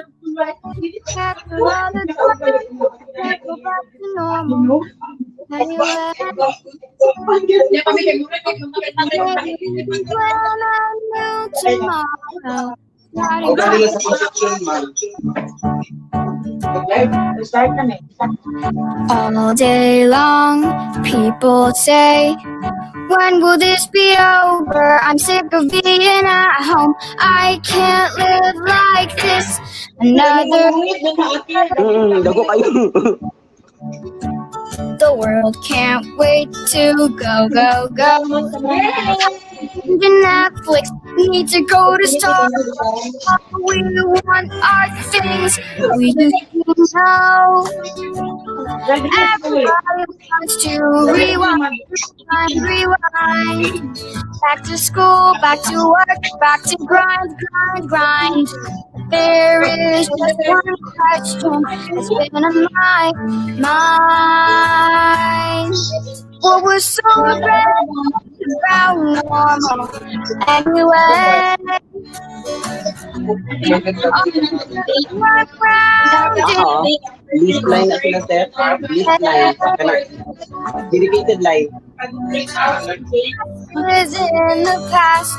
after all that's happened, we can't go back to normal. Anyway, maybe we can plan a new tomorrow. Starting all day long, people say, when will this be over? I'm sick of being at home. I can't live like this another. Dago kayo. The world can't wait to go, go, go. Netflix need to go to Starbucks. We want our things we used to know. Everybody wants to rewind, rewind. Back to school, back to work, back to grind, grind, grind. There is just one question that's been on my mind. What was so great about normal anyway? Run round Oo. List line na sila, sir. List line. Dedicated line. is in the past,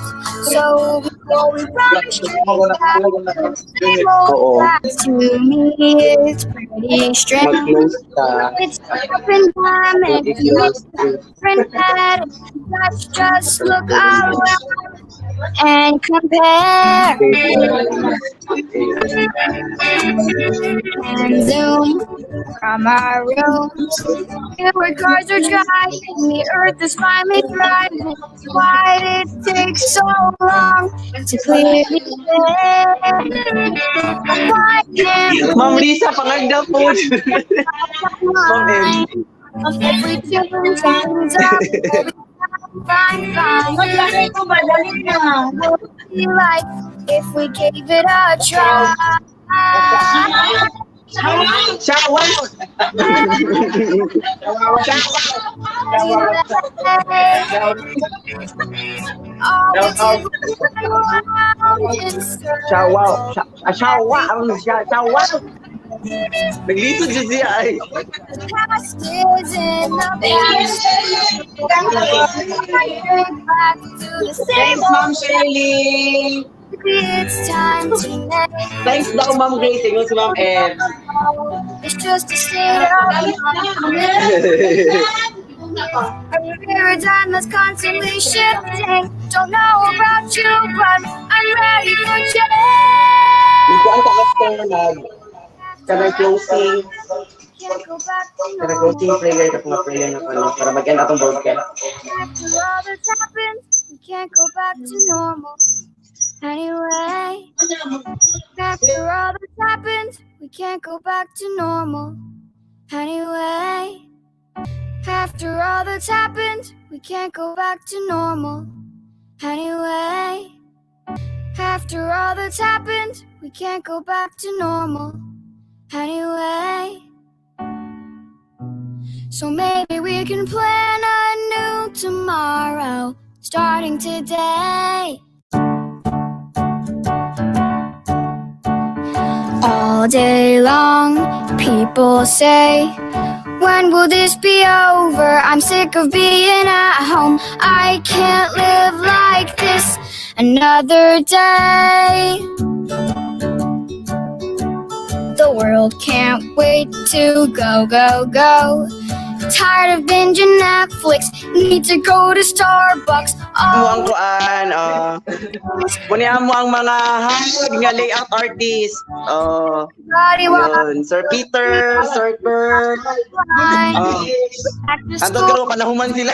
so before we rush back, same old past to me it's pretty strange. Mag-close ka. It's pandemic, different that let's just look around and compare and zoom from our rooms. Fewer cars are driving, the earth is finally thriving. Why did it take so long to clear the air? Why can't Ma'am we Lisa, pangagda po. Ma'am M. if we tune things up, we'll be fine, fine. What would it be like if we gave it a try? Shower! All we did was run around in Shower! circles. Shower! Naglito dyan siya ay. The past is in the past. Back to the same Ma'am old. Shirley! It's time to make. Thanks daw, Ma'am Grace. Tingnan si Ma'am M. It's just a state of mind. A paradigm that's constantly shifting. Don't know about you, but I'm ready for change. Nagkuhan ka after kanang closing. Can't go back to Kanang normal. closing prayer ka mga prayer na ano para mag-end atong broadcast. After all that's happened, we can't go back to normal. Anyway, after all that's happened, we can't go back to normal. Anyway, after all that's happened, we can't go back to normal. Anyway, after all that's happened, we can't go back to normal. Anyway, so maybe we can plan a new tomorrow, starting today. All day long, people say, when will this be over? I'm sick of being at home. I can't live like this another day. The world can't wait to go, go, go. Tired of binging Netflix, need to go to Starbucks. Mo ang kuan, Muna mo ang mga hard nga layout artist. Body Yun. Sir Peter, Sir Kurt. Anto garo panahuman sila.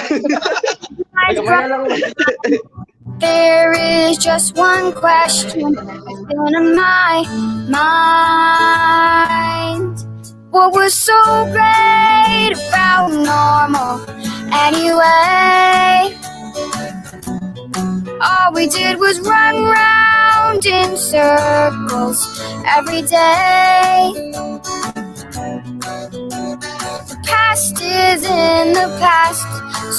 There is just one question that's been on my mind. What was so great about normal anyway? All we did was run round in circles every day. past is in the past.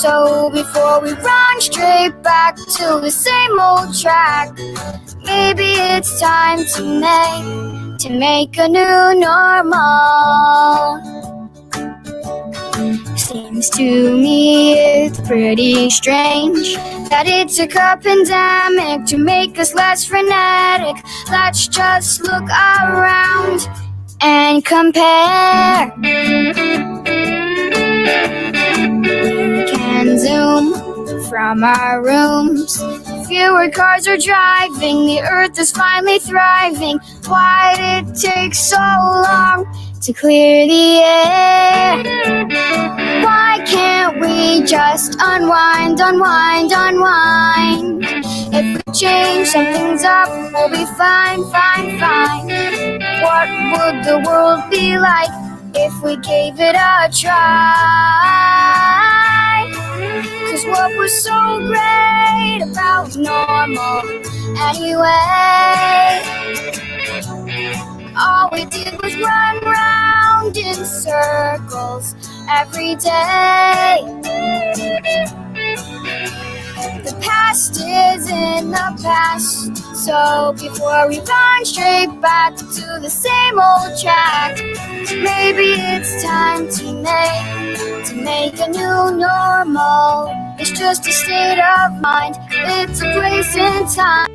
So before we run straight back to the same old track, maybe it's time to make a new normal. Seems to me it's pretty strange that it took a pandemic to make us less frenetic. Let's just look around and compare. We can zoom from our rooms. Fewer cars are driving. The earth is finally thriving. Why did it take so long to clear the air? Why can't we just unwind? If we change some things up, we'll be fine. What would the world be like if we gave it a try? 'Cause what was so great about normal anyway? All we did was run round in circles every day. The past is in the past, so before we run straight back to the same old track, maybe it's time to make a new normal. It's just a state of mind, it's a place and time.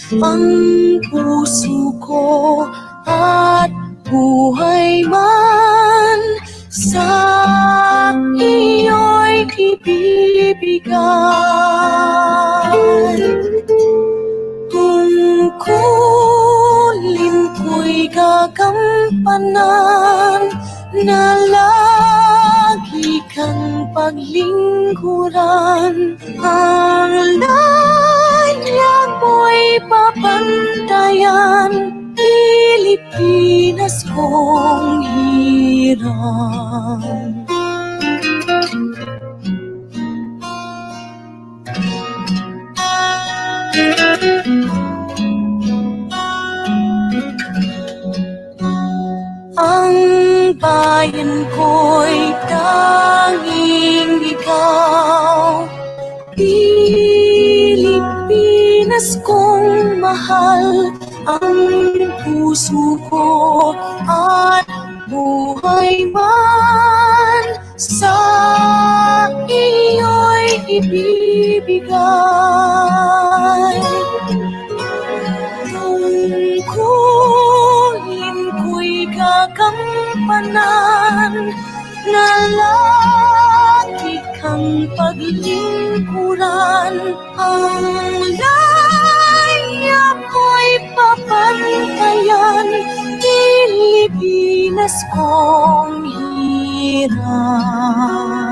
ang puso ko at buhay man sa iyo'y ibibigay. Tungkulin ko'y gagampanan na lagi kang paglingkuran. Ang laya mo'y papantayan, Pilipinas kong hirang. Ang bayan ko'y tanging ikaw, Pilipinas kong mahal, ang puso ko at buhay man sa iyo'y ibibigay. Tungkulin ko'y gagampanan na lagi kang paglingkuran. Ang laya ko'y papantayan, Pilipinas kong hirang.